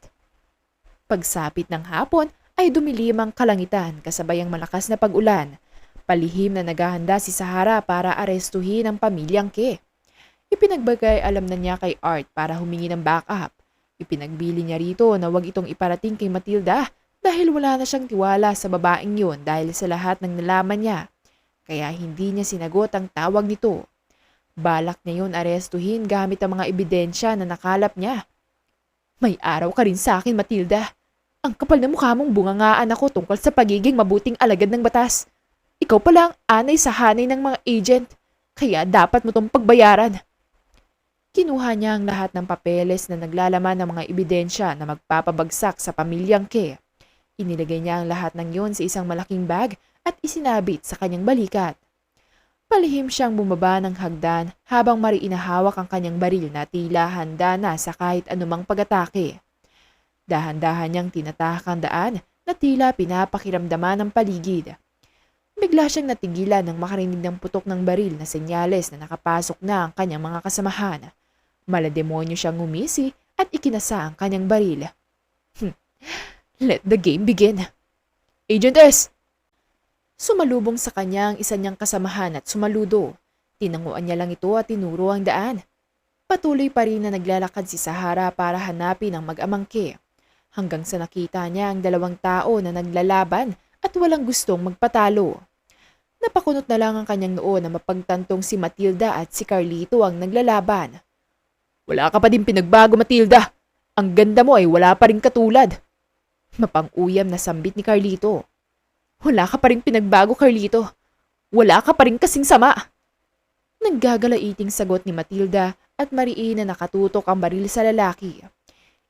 Pagsapit ng hapon ay dumilim ang kalangitan kasabay ang malakas na pag-ulan. Palihim na naghahanda si Sahara para arestuhin ang pamilyang Ke. Ipinagbagay alam na niya kay Art para humingi ng backup. Ipinagbili niya rito na wag itong iparating kay Matilda dahil wala na siyang tiwala sa babaeng yun dahil sa lahat ng nalaman niya. Kaya hindi niya sinagot ang tawag nito. Balak niya yun arestuhin gamit ang mga ebidensya na nakalap niya. May araw ka rin sa akin, Matilda. Ang kapal na mukha mong bungangaan ako tungkol sa pagiging mabuting alagad ng batas. Ikaw pala ang anay sa hanay ng mga agent, kaya dapat mo tong pagbayaran. Kinuha niya ang lahat ng papeles na naglalaman ng mga ebidensya na magpapabagsak sa pamilyang Ke. Inilagay niya ang lahat ng yon sa isang malaking bag at isinabit sa kanyang balikat. Palihim siyang bumaba ng hagdan habang mariinahawak ang kanyang baril na tila handa na sa kahit anumang pag-atake. Dahan-dahan niyang tinatahak ang daan na tila pinapakiramdaman ng paligid. Bigla siyang natigilan nang makarinig ng putok ng baril na senyales na nakapasok na ang kanyang mga kasamahan. Malademonyo siyang ngumisi at ikinasa ang kanyang baril. Let the game begin. Agent S! Sumalubong sa kanya ang isa niyang kasamahan at sumaludo. Tinanguan niya lang ito at tinuro ang daan. Patuloy pa rin na naglalakad si Sahara para hanapin ang mag-amang Ke. Hanggang sa nakita niya ang dalawang tao na naglalaban at walang gustong magpatalo. Napakunot na lang ang kanyang noo na mapagtantong si Matilda at si Carlito ang naglalaban. Wala ka pa din pinagbago, Matilda. Ang ganda mo ay wala pa rin katulad. Mapang-uyam na sambit ni Carlito. Wala ka pa rin pinagbago, Carlito. Wala ka pa rin kasing sama. Naggagalaiting sagot ni Matilda at mariin na nakatutok ang baril sa lalaki.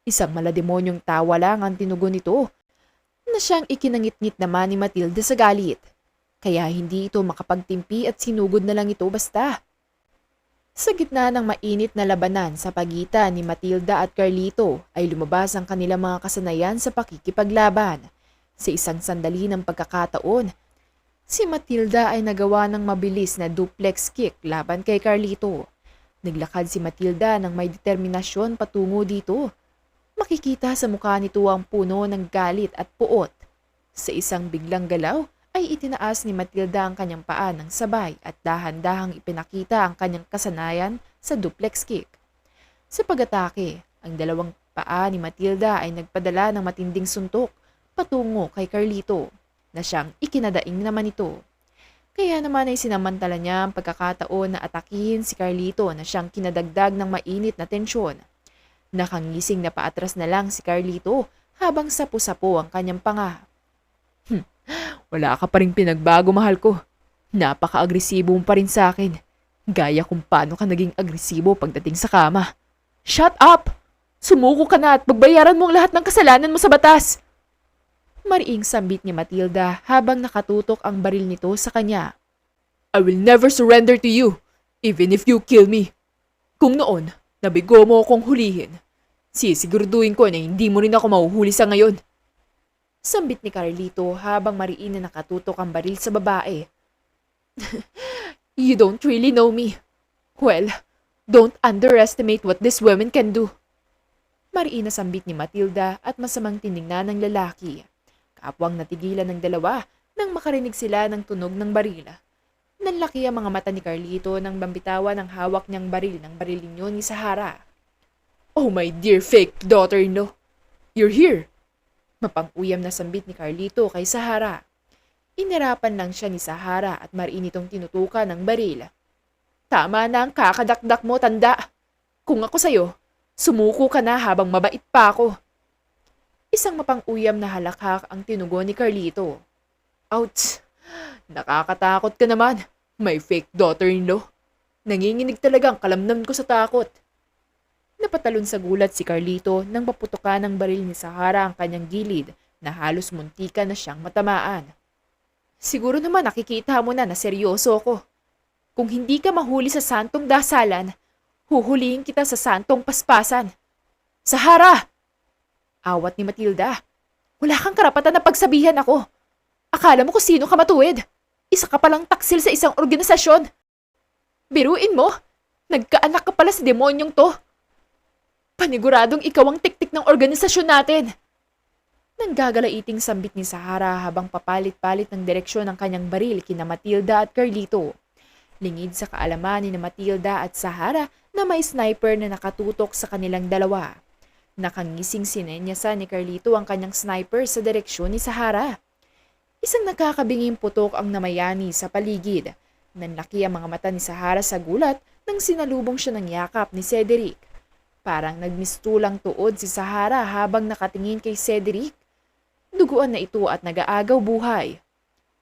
Isang malademonyong tawa lang ang tinugon nito na siyang ikinangit-ngit naman ni Matilda sa galit. Kaya hindi ito makapagtimpi at sinugod na lang ito basta. Sa gitna ng mainit na labanan sa pagitan ni Matilda at Carlito ay lumabas ang kanilang mga kasanayan sa pakikipaglaban. Sa isang sandali ng pagkakataon, si Matilda ay nagawa ng mabilis na duplex kick laban kay Carlito. Naglakad si Matilda ng may determinasyon patungo dito. Makikita sa mukha nito ang puno ng galit at puot. Sa isang biglang galaw, ay itinaas ni Matilda ang kanyang paa ng sabay at dahan-dahang ipinakita ang kanyang kasanayan sa duplex kick. Sa pag-atake, ang dalawang paa ni Matilda ay nagpadala ng matinding suntok patungo kay Carlito na siyang ikinadaing naman ito. Kaya naman ay sinamantala niya ang pagkakataon na atakihin si Carlito na siyang kinadagdag ng mainit na tensyon. Nakangising na paatras na lang si Carlito habang sapu-sapo ang kanyang panga. Wala ka pa rin pinagbago, mahal ko. Napaka-agresibo mo pa rin sa akin. Gaya kung paano ka naging agresibo pagdating sa kama. Shut up! Sumuko ka na at pagbayaran mo ang lahat ng kasalanan mo sa batas. Mariing sambit ni Matilda habang nakatutok ang baril nito sa kanya. I will never surrender to you, even if you kill me. Kung noon, nabigo mo akong hulihin, sisiguraduhin ko na hindi mo rin ako mahuhuli sa ngayon. Sambit ni Carlito habang mariin na nakatutok ang baril sa babae. You don't really know me. Well, don't underestimate what this woman can do. Mariin na sambit ni Matilda at masamang tiningnan ng lalaki. Kapwang natigilan ng dalawa nang makarinig sila ng tunog ng baril. Nanlaki ang mga mata ni Carlito nang bambitawan ang hawak niyang baril ng barilin ni Sahara. Oh my dear fake daughter-in-law, you're here. Mapang-uyam na sambit ni Carlito kay Sahara. Inirapan lang siya ni Sahara at mariin itong tinutukan ng baril. Tama na ang kakadakdak mo, tanda. Kung ako sa'yo, sumuko ka na habang mabait pa ako. Isang mapang-uyam na halakhak ang tinugon ni Carlito. Ouch! Nakakatakot ka naman, my fake daughter-in-law. Nanginginig talaga ang kalamnam ko sa takot. Napatalon sa gulat si Carlito nang maputukan ng baril ni Sahara ang kanyang gilid na halos muntika na siyang matamaan. Siguro naman nakikita mo na seryoso ako. Kung hindi ka mahuli sa santong dasalan, huhulihin kita sa santong paspasan. Sahara! Awat ni Matilda. Wala kang karapatan na pagsabihan ako. Akala mo kung sino ka matuwid. Isa ka palang taksil sa isang organisasyon. Biruin mo, nagkaanak ka pala sa demonyong to. Paniguradong ikaw ang tiktik ng organisasyon natin. Nanggagalaiting sambit ni Sahara habang papalit-palit ng direksyon ng kanyang baril kina Matilda at Carlito. Lingid sa kaalaman ni Matilda at Sahara na may sniper na nakatutok sa kanilang dalawa. Nakangising sinenyasan ni Carlito ang kanyang sniper sa direksyon ni Sahara. Isang nakakabinging putok ang namayani sa paligid. Nanlaki ang mga mata ni Sahara sa gulat nang sinalubong siya ng yakap ni Cedric. Parang nagmistulang tuod si Sahara habang nakatingin kay Cedric. Duguan na ito at nag-aagaw buhay.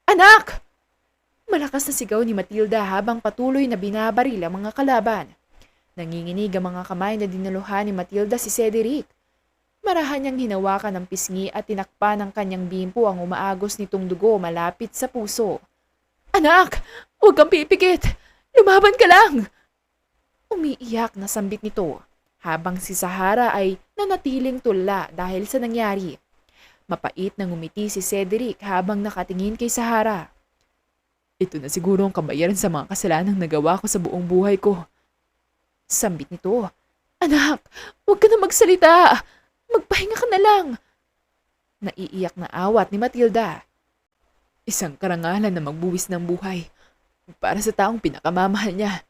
Anak! Malakas na sigaw ni Matilda habang patuloy na binabaril ang mga kalaban. Nanginginig ang mga kamay na dinaluhan ni Matilda si Cedric. Marahan niyang hinawakan ng pisngi at tinakpan ng kanyang bimpo ang umaagos nitong dugo malapit sa puso. Anak! Huwag kang pipikit! Lumaban ka lang! Umiiyak na sambit nito habang si Sahara ay nanatiling tula dahil sa nangyari. Mapait na ngumiti si Cedric habang nakatingin kay Sahara. Ito na siguro ang kabayaran sa mga kasalanang nagawa ko sa buong buhay ko. Sambit nito. Anak, huwag ka na magsalita. Magpahinga ka na lang. Naiiyak na awat ni Matilda. Isang karangalan na magbuwis ng buhay para sa taong pinakamamahal niya.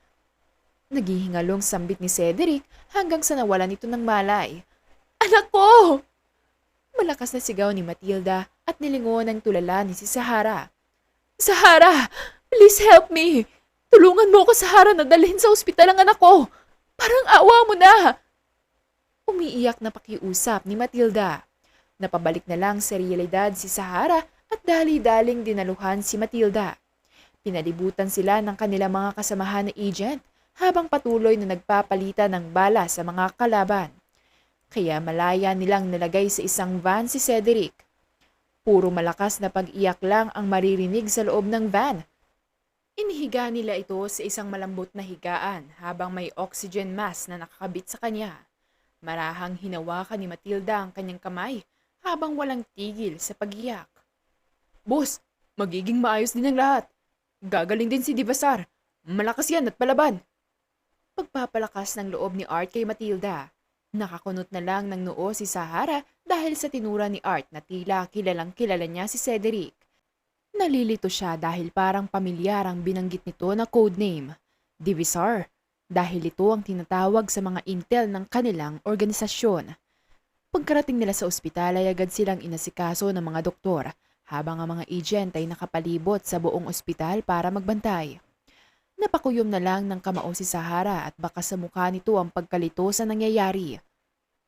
Naghihingalong sambit ni Cedric hanggang sa nawalan ito ng malay. Anak ko! Malakas na sigaw ni Matilda at nilingon ng tulala ni si Sahara. Sahara! Please help me! Tulungan mo ako, Sahara, na dalhin sa ospital ang anak ko! Parang awa mo na! Umiiyak na pakiusap ni Matilda. Napabalik na lang sa realidad si Sahara at dali-daling dinaluhan si Matilda. Pinalibutan sila ng kanilang mga kasamahan na agent habang patuloy na nagpapalitan ng bala sa mga kalaban. kaya malaya nilang nilagay sa isang van si Cedric. Puro malakas na pag-iyak lang ang maririnig sa loob ng van. Inihiga nila ito sa isang malambot na higaan habang may oxygen mask na nakakabit sa kanya. Marahang hinawakan ni Matilda ang kanyang kamay habang walang tigil sa pag-iyak. Boss, magiging maayos din ang lahat. Gagaling din si Divasar. Malakas yan at palaban. Pagpapalakas ng loob ni Art kay Matilda. Nakakunot na lang ng noo si Sahara dahil sa tinura ni Art na tila kilalang kilala niya si Cedric. Nalilito siya dahil parang pamilyar ang binanggit nito na codename, Divisar, dahil ito ang tinatawag sa mga intel ng kanilang organisasyon. Pagkarating nila sa ospital ay agad silang inasikaso ng mga doktor habang ang mga agent ay nakapalibot sa buong ospital para magbantay. Napakuyom na lang ng kamao si Sahara at baka sa mukha nito ang pagkalito sa nangyayari.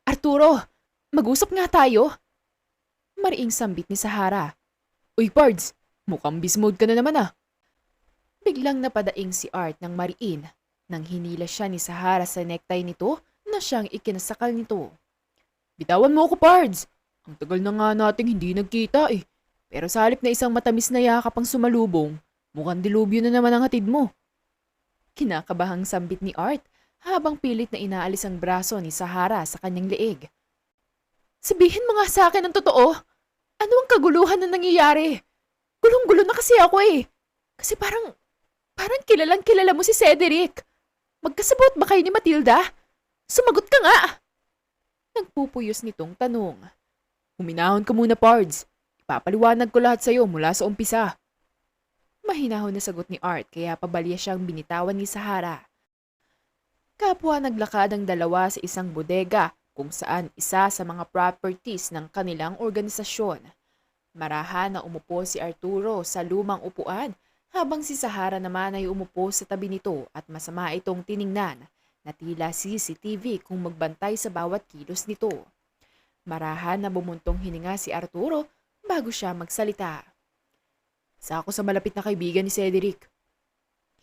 Arturo, mag-usap nga tayo. Mariing sambit ni Sahara. Uy Pards, mukhang bismode ka na naman ah. Biglang napadaing si Art ng mariin nang hinila siya ni Sahara sa necktie nito na siyang ikinasakal nito. Bitawan mo ako Pards, ang tagal na nga nating hindi nagkita eh. Pero sa halip na isang matamis na yakap ang sumalubong, mukhang dilubyo na naman ang hatid mo. Kinakabahang sambit ni Art habang pilit na inaalis ang braso ni Sahara sa kanyang leeg. Sabihin mo nga sa akin ang totoo. Ano ang kaguluhan na nangyayari? Gulong-gulo na kasi ako eh. Kasi parang kilalang kilala mo si Cedric. Magkasabot ba kayo ni Matilda? Sumagot ka nga! Nagpupuyos nitong tanong. Huminahon ka muna Pards. Ipapaliwanag ko lahat sa'yo mula sa umpisa. Mahinahon na sagot ni Art kaya pabalya siyang binitawan ni Sahara. Kapwa naglakad ang dalawa sa isang bodega kung saan isa sa mga properties ng kanilang organisasyon. Marahan na umupo si Arturo sa lumang upuan habang si Sahara naman ay umupo sa tabi nito at masama itong tiningnan na tila CCTV kung magbantay sa bawat kilos nito. Marahan na bumuntong hininga si Arturo bago siya magsalita. Isa ako sa malapit na kaibigan ni Cedric.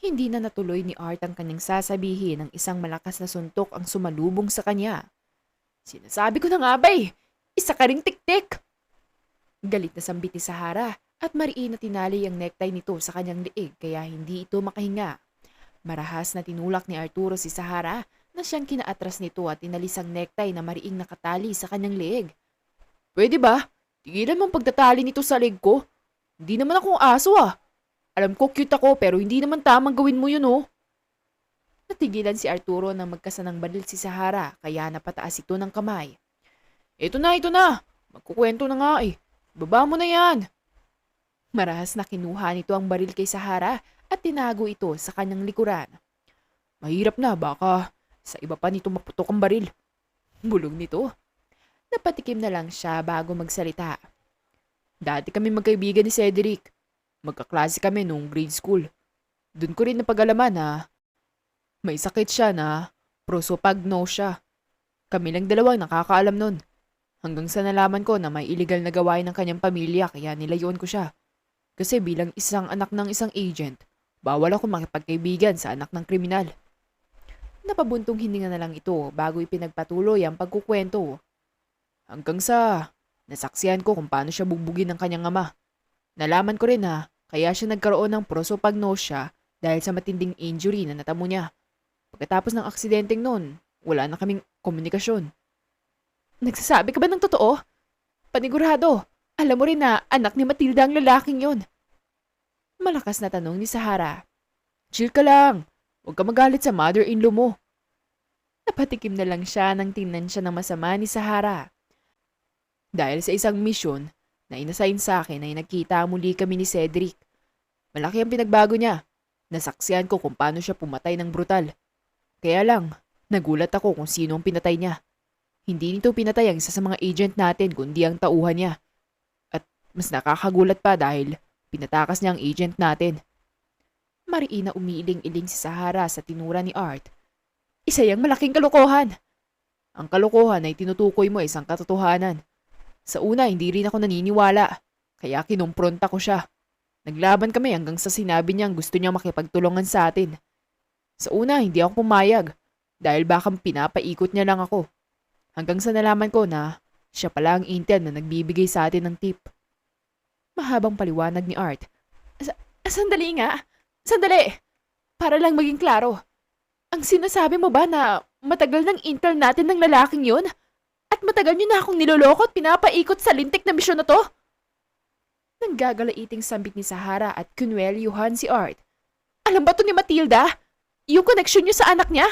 Hindi na natuloy ni Art ang kanyang sasabihin nang isang malakas na suntok ang sumalubong sa kanya. Sinasabi ko na nga ba eh, isa ka ring tik-tik! Galit na sambit ni Sahara at mariin na tinali ang necktie nito sa kanyang leeg kaya hindi ito makahinga. Marahas na tinulak ni Arturo si Sahara na siyang kinaatras nito at inalis ang necktie na mariing nakatali sa kanyang leeg. Pwede ba? Tigilan mong pagtatali nito sa leeg ko. Hindi naman akong aso ah. Alam ko cute ako pero hindi naman tamang gawin mo yun oh. Natigilan si Arturo nang magkasanang baril si Sahara kaya napataas ito ng kamay. Ito na. Magkukwento na nga eh. Baba mo na yan. Marahas na kinuha nito ang baril kay Sahara at tinago ito sa kanyang likuran. Mahirap na baka sa iba pa nito maputok ang baril. Bulong nito. Napatikim na lang siya bago magsalita. Dati kami magkaibigan ni Cedric. Magkaklase kami nung grade school. Doon ko rin napag-alaman na may sakit siya na prosopagnosia. Kami lang dalawang nakakaalam nun. Hanggang sa nalaman ko na may illegal na gawain ng kanyang pamilya kaya nilayon ko siya. Kasi bilang isang anak ng isang agent, bawal ako makipagkaibigan sa anak ng kriminal. Napabuntong hininga na lang ito bago ipinagpatuloy ang pagkukwento. Hanggang sa nasaksihan ko kung paano siya bugbugin ng kanyang ama. Nalaman ko rin na kaya siya nagkaroon ng prosopagnosia dahil sa matinding injury na natamo niya. Pagkatapos ng aksidenteng nun, wala na kaming komunikasyon. Nagsasabi ka ba ng totoo? Panigurado, alam mo rin na anak ni Matilda ang lalaking yun. Malakas na tanong ni Sahara. Chill ka lang, huwag ka magalit sa mother-in-law mo. Napatikim na lang siya nang tingnan siya ng masama ni Sahara. Dahil sa isang misyon na inasign sa akin ay nagkita muli kami ni Cedric. Malaki ang pinagbago niya. Nasaksihan ko kung paano siya pumatay ng brutal. Kaya lang, nagulat ako kung sino ang pinatay niya. Hindi nito pinatay ang isa sa mga agent natin kundi ang tauhan niya. At mas nakakagulat pa dahil pinatakas niya ang agent natin. Mariin na umiiling-iling si Sahara sa tinura ni Art. Isa yang malaking kalokohan. Ang kalokohan ay tinutukoy mo isang katotohanan. Sa una, hindi rin ako naniniwala. Kaya kinumpronta ko siya. Naglaban kami hanggang sa sinabi niyang gusto niya makipagtulungan sa atin. Sa una, hindi ako pumayag. Dahil baka pinapaikot niya lang ako. Hanggang sa nalaman ko na siya pala ang intern na nagbibigay sa atin ng tip. Mahabang paliwanag ni Art. Sandali nga. Sandali. Para lang maging klaro. Ang sinasabi mo ba na matagal ng intern natin ng lalaking yun? At matagal niyo na akong niloloko at pinapaikot sa lintik na misyon na to? Nanggagalaiting sambit ni Sahara at kunwelyuhan si Art. Alam ba to ni Matilda? Yung connection niyo sa anak niya?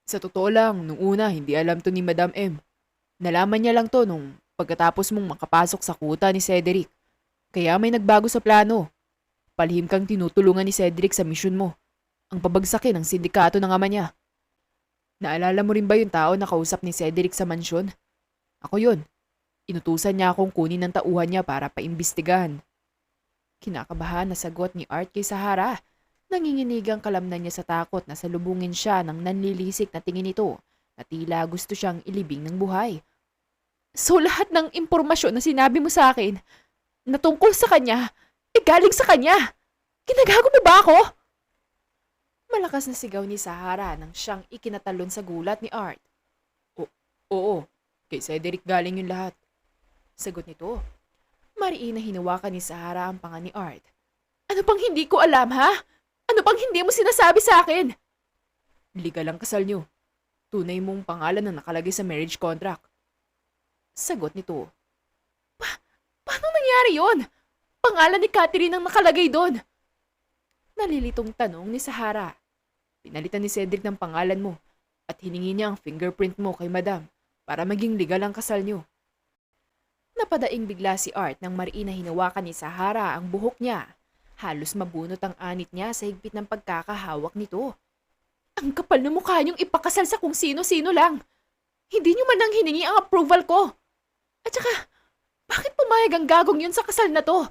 Sa totoo lang, nung una hindi alam to ni Madam M. Nalaman niya lang to nung pagkatapos mong makapasok sa kuta ni Cedric. Kaya may nagbago sa plano. Palihim kang tinutulungan ni Cedric sa misyon mo. Ang pabagsakin ng sindikato ng ama niya. Naalala mo rin ba yung tao na kausap ni Cedric sa mansyon? Ako yun. Inutusan niya akong kunin ang tauhan niya para paimbestigahan. Kinakabahan na sagot ni Art kay Sahara. Nanginginig ang kalamnan niya sa takot na salubungin siya ng nanlilisik na tingin nito na tila gusto siyang ilibing ng buhay. So lahat ng impormasyon na sinabi mo sa akin na tungkol sa kanya, galing sa kanya. Ginagago mo ba ako? Malakas na sigaw ni Sahara nang siyang ikinatalon sa gulat ni Art. Oo, kay Cedric galing yung lahat. Sagot nito. Mariin na hinawakan ni Sahara ang panga ni Art. Ano pang hindi ko alam, ha? Ano pang hindi mo sinasabi sa akin? Legal ang kasal niyo. Tunay mong pangalan na nakalagay sa marriage contract. Sagot nito. Paano nangyari yon? Pangalan ni Catherine ang nakalagay doon. Nalilitong tanong ni Sahara. Pinalitan ni Cedric ng pangalan mo at hiningi niya ang fingerprint mo kay Madam para maging legal ang kasal niyo. Napadaing bigla si Art nang mariin na hinawakan ni Sahara ang buhok niya. Halos mabunot ang anit niya sa higpit ng pagkakahawak nito. Ang kapal na mukha niyong ipakasal sa kung sino-sino lang. Hindi niyo man lang hiningi ang approval ko. At saka, bakit pumayag ang gagong yun sa kasal na to?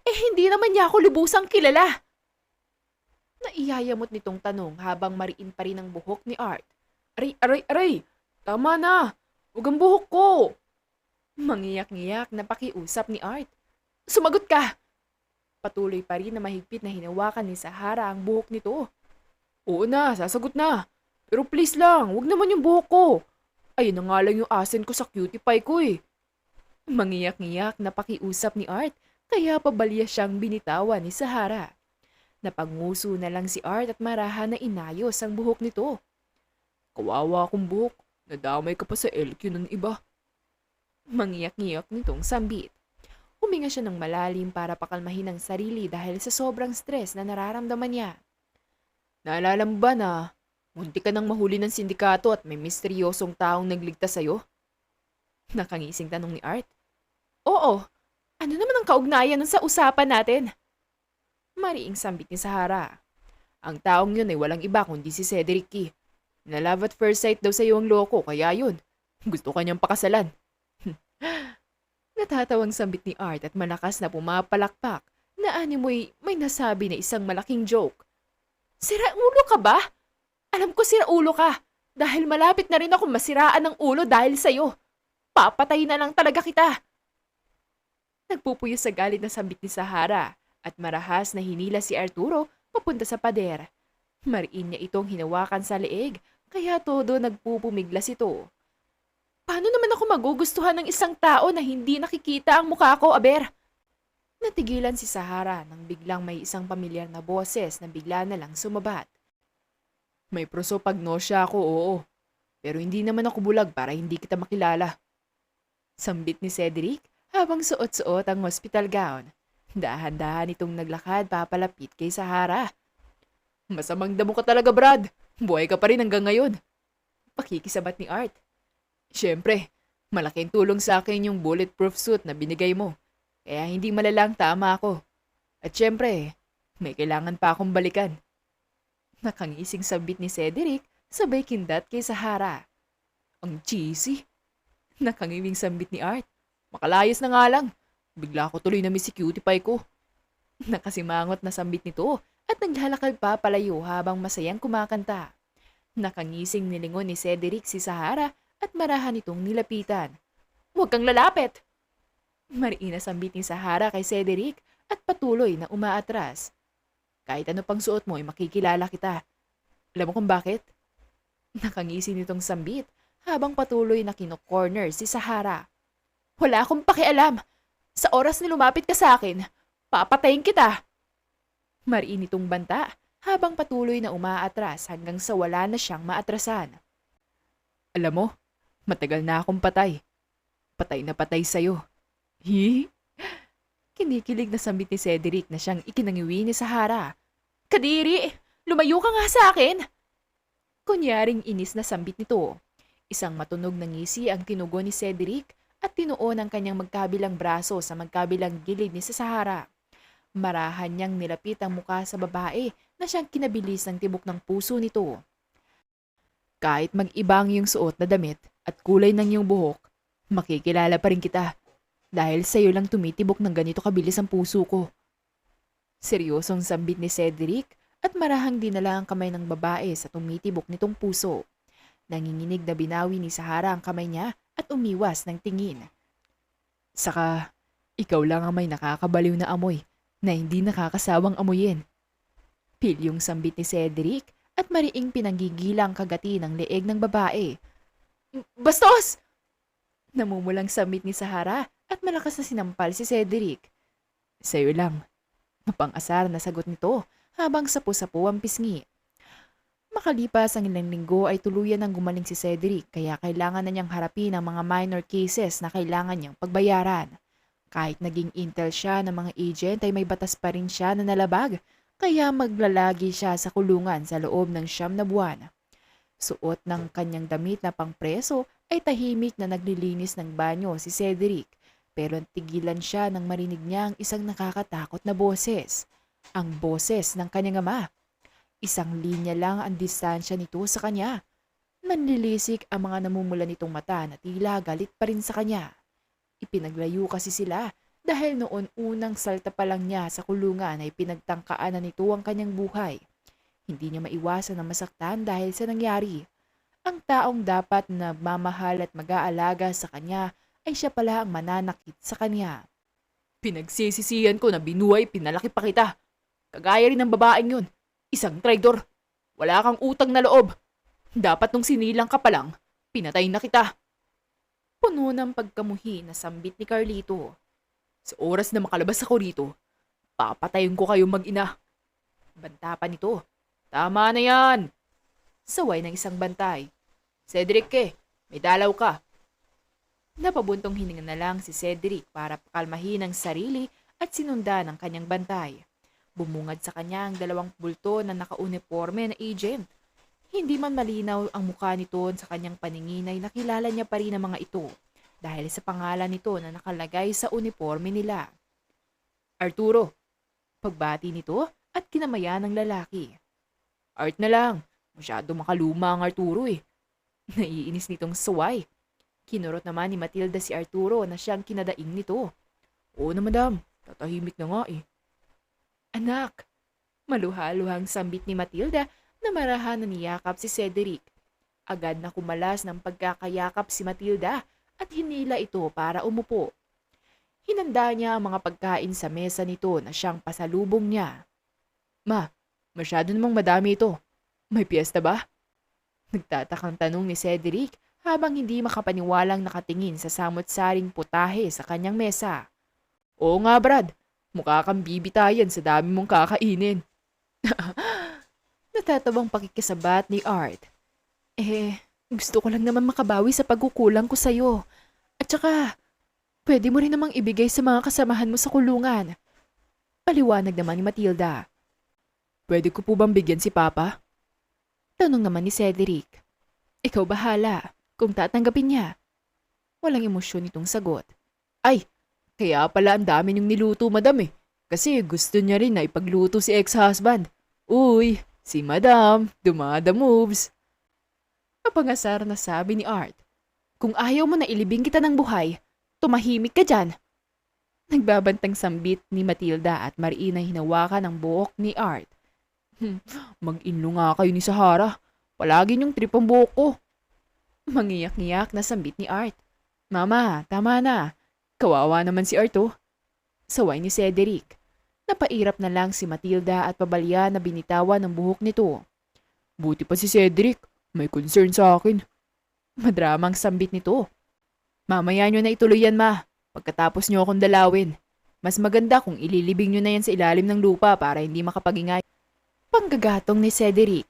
Hindi naman niya ako lubusang kilala. Naiyayamot nitong tanong habang mariin pa rin ang buhok ni Art. Aray! Tama na! Huwag ang buhok ko! Mangiyak-ngiyak na pakiusap ni Art. Sumagot ka! Patuloy pa rin na mahigpit na hinawakan ni Sahara ang buhok nito. Oo na, sasagot na. Pero please lang, wag naman yung buhok ko. Ayun na nga lang yung asin ko sa cutie pie ko eh. Mangiyak-ngiyak na pakiusap ni Art, kaya pabalya siyang binitawan ni Sahara. Napanguso na lang si Art at marahan na inayos ang buhok nito. Kawawa akong buhok, nadamay ka pa sa LQ ng iba. Mangiyak-ngiyak nitong sambit. Huminga siya ng malalim para pakalmahin ang sarili dahil sa sobrang stress na nararamdaman niya. Naalala mo ba na munti ka nang mahuli ng sindikato at may misteryosong taong nagligtas sa'yo? Nakangising tanong ni Art. Oo, ano naman ang kaugnayan nun sa usapan natin? Mariing sambit ni Sahara. Ang taong yun ay walang iba kundi si Cedric Key. Na love at first sight daw sa'yo ang loko, kaya yun. Gusto ka niyang pakasalan. Natatawang sambit ni Art at malakas na pumapalakpak na animoy may nasabi na isang malaking joke. Sira ulo ka ba? Alam ko sira ulo ka dahil malapit na rin ako masiraan ng ulo dahil sa'yo. Papatay na lang talaga kita. Nagpupuyo sa galit na sambit ni Sahara at marahas na hinila si Arturo papunta sa pader. Mariin niya itong hinawakan sa leeg kaya todo nagpupumiglas ito. Paano naman ako magugustuhan ng isang tao na hindi nakikita ang mukha ko, aber? Natigilan si Sahara nang biglang may isang pamilyar na boses na bigla na lang sumabat. May prosopagnosia ako, oo. Pero hindi naman ako bulag para hindi kita makilala. Sambit ni Cedric habang suot-suot ang hospital gown. Dahan-dahan itong naglakad papalapit kay Sahara. Masamang damo ka talaga, Brad. Buhay ka pa rin hanggang ngayon. Pakikisabat ni Art. Siyempre, malaking tulong sa akin yung bulletproof suit na binigay mo. Kaya hindi malalang tama ako. At siyempre, may kailangan pa akong balikan. Nakangising sabit ni Cedric sabay kindat kay Sahara. Ang cheesy. Nakangiwing sambit ni Art. Makalayas na nga lang. Bigla ko tuloy na miss si cutie pie ko. Nakasimangot na sambit nito at naglalakad pa palayo habang masayang kumakanta. Nakangising nilingon ni Cedric si Sahara at marahan itong nilapitan. Huwag kang lalapit! Mariin na sambit ni Sahara kay Cedric at patuloy na umaatras. Kahit ano pang suot mo ay makikilala kita. Alam mo kung bakit? Nakangisi nitong sambit habang patuloy na kino-corner si Sahara. Wala akong pakialam. Sa oras na lumapit ka sa akin, papatayin kita. Mariin itong banta habang patuloy na umaatras hanggang sa wala na siyang maatrasan. Alam mo, matagal na akong patay. Patay na patay sa'yo. Hi? Kinikilig na sambit ni Cedric na siyang ikinangiwi ni Sahara. Kadiri! Lumayo ka nga sa akin! Kunyaring inis na sambit nito. Isang matunog na ngisi ang tinugon ni Cedric at tinuon ang kanyang magkabilang braso sa magkabilang gilid ni Sahara. Marahan niyang nilapit ang muka sa babae na siyang kinabilis ng tibok ng puso nito. Kahit mag-iba ang iyong suot na damit at kulay ng iyong buhok, makikilala pa rin kita. Dahil sa'yo lang tumitibok ng ganito kabilis ang puso ko. Seryosong sambit ni Cedric at marahang dinala ang kamay ng babae sa tumitibok nitong puso. Nanginginig na binawi ni Sahara ang kamay niya at umiwas ng tingin. Saka, ikaw lang ang may nakakabaliw na amoy na hindi nakakasawang amuyin. Pilyong sambit ni Cedric at mariing pinanggigilang kagati ng leeg ng babae. Bastos! Namumulang sambit ni Sahara at malakas na sinampal si Cedric. Sa'yo lang. Mapang-asar na sagot nito habang sapu-sapu ang pisngi. Makalipas ang ilang linggo ay tuluyan ng gumaling si Cedric kaya kailangan na niyang harapin ang mga minor cases na kailangan niyang pagbayaran. Kahit naging intel siya ng mga agent ay may batas pa rin siya na nalabag kaya maglalagi siya sa kulungan sa loob ng 9 na buwan. Suot ng kanyang damit na pangpreso ay tahimik na naglilinis ng banyo si Cedric. Pero tigilan siya nang marinig niya ang isang nakakatakot na boses. Ang boses ng kanyang ama. Isang linya lang ang distansya nito sa kanya. Nanlilisik ang mga namumula nitong mata na tila galit pa rin sa kanya. Ipinaglayo kasi sila dahil noon unang salta pa lang niya sa kulungan ay pinagtangkaan na nito ang kanyang buhay. Hindi niya maiwasan na masaktan dahil sa nangyari. Ang taong dapat na mamahal at mag-aalaga sa kanya ay siya pala ang mananakit sa kanya. Pinagsisisihan ko na binuhay, pinalaki pa kita. Kagaya rin ng babaeng yun. Isang traidor. Wala kang utang na loob. Dapat nung sinilang ka pa lang, pinatay na kita. Puno ng pagkamuhi na sambit ni Carlito. Sa oras na makalabas ako rito, papatayin ko kayong mag-ina. Banta pa nito. Tama na yan. Saway ng isang bantay. Cedric may dalaw ka. Napabuntong hininga na lang si Cedric para pakalmahin ang sarili at sinundan ang kanyang bantay. Bumungad sa kanya ang 2 bulto na naka-uniforme na agent. Hindi man malinaw ang mukha nito sa kanyang paningin ay nakilala niya pa rin ang mga ito dahil sa pangalan nito na nakalagay sa uniforme nila. Arturo, pagbati nito at kinamayan ng lalaki. Art na lang, masyado makaluma ang Arturo Naiinis nitong suway. Kinurot naman ni Matilda si Arturo na siyang kinadaing nito. Oo na madam, tatahimik na nga Anak, maluha-luhang sambit ni Matilda na marahan na niyakap si Cedric. Agad na kumalas ng pagkakayakap si Matilda at hinila ito para umupo. Hinanda niya ang mga pagkain sa mesa nito na siyang pasalubong niya. Ma, masyado namang madami ito. May piyesta ba? Nagtatakang tanong ni Cedric habang hindi makapaniwalang nakatingin sa samot-saring putahe sa kanyang mesa. Oo nga Brad, mukha kang bibitayan sa dami mong kakainin. Natatabang pakikisabat ni Art. Gusto ko lang naman makabawi sa pagkukulang ko sa'yo. At saka, pwede mo rin namang ibigay sa mga kasamahan mo sa kulungan. Paliwanag naman ni Matilda. Pwede ko po bang bigyan si Papa? Tanong naman ni Cedric. Ikaw bahala kung tatanggapin niya. Walang emosyon itong sagot. Ay, kaya pala ang dami niyong niluto madam Kasi gusto niya rin na ipagluto si ex-husband. Uy, si madam, dumada moves. Kapangasar na sabi ni Art. Kung ayaw mo na ilibing kita ng buhay, tumahimik ka dyan. Nagbabantang sambit ni Matilda at Mariina hinawakan ang buhok ni Art. Mag-inlo nga kayo ni Sahara. Palagi niyong trip ang buhok ko. Mangiyak-ngiyak na sambit ni Art. Mama, tama na. Kawawa naman si Art Saway ni Cedric. Napairap na lang si Matilda at pabalya na binitawan ng buhok nito. Buti pa si Cedric. May concern sa akin. Madramang sambit nito. Mamaya nyo na ituloy yan, ma. Pagkatapos nyo akong dalawin. Mas maganda kung ililibing nyo na yan sa ilalim ng lupa para hindi makapagingay. Panggagatong ni Cedric.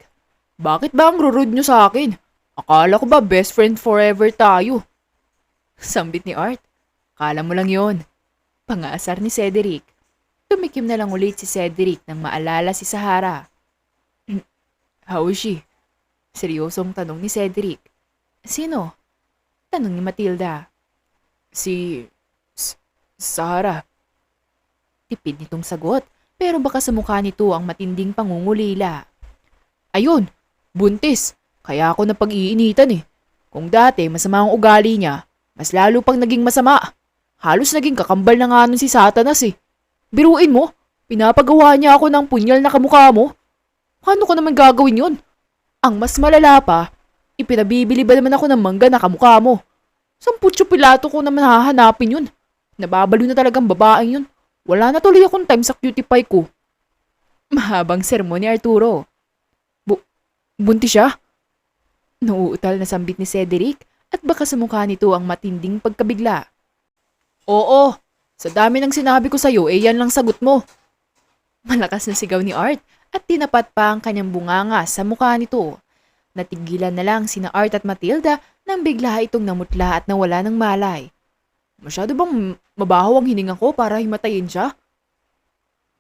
Bakit ba ang rurude nyo sa akin? Akala ko ba best friend forever tayo? Sambit ni Art. Akala mo lang yon. Pangaasar ni Cedric. Tumikim na lang ulit si Cedric nang maalala si Sahara. How is she? Seryosong tanong ni Cedric. Sino? Tanong ni Matilda. Si... Sahara. Tipid nitong sagot, pero baka sa mukha nito ang matinding pangungulila. Ayun, buntis. Kaya ako napag-iinitan eh. Kung dati masama ang ugali niya, mas lalo pang naging masama. Halos naging kakambal na nga nun si Satanas eh. Biruin mo, pinapagawa niya ako ng punyal na kamukha mo. Paano ko naman gagawin yun? Ang mas malala pa, ipinabibili ba naman ako ng mangga na kamukha mo? Samputyo pilato ko naman hahanapin yun. Nababalo na talagang babaeng yun. Wala na tuloy akong time sa cutie pie ko. Mahabang sermon ni Arturo. Buntis siya? Nauutal na sambit ni Cedric at baka sa mukha nito ang matinding pagkabigla. Oo, sa dami ng sinabi ko sa'yo, yan lang sagot mo. Malakas na sigaw ni Art at tinapat pa ang kanyang bunganga sa mukha nito. Natigilan na lang sina Art at Matilda nang bigla itong namutla at nawala ng malay. Masyado bang mabaho ang hininga ko para himatayin siya?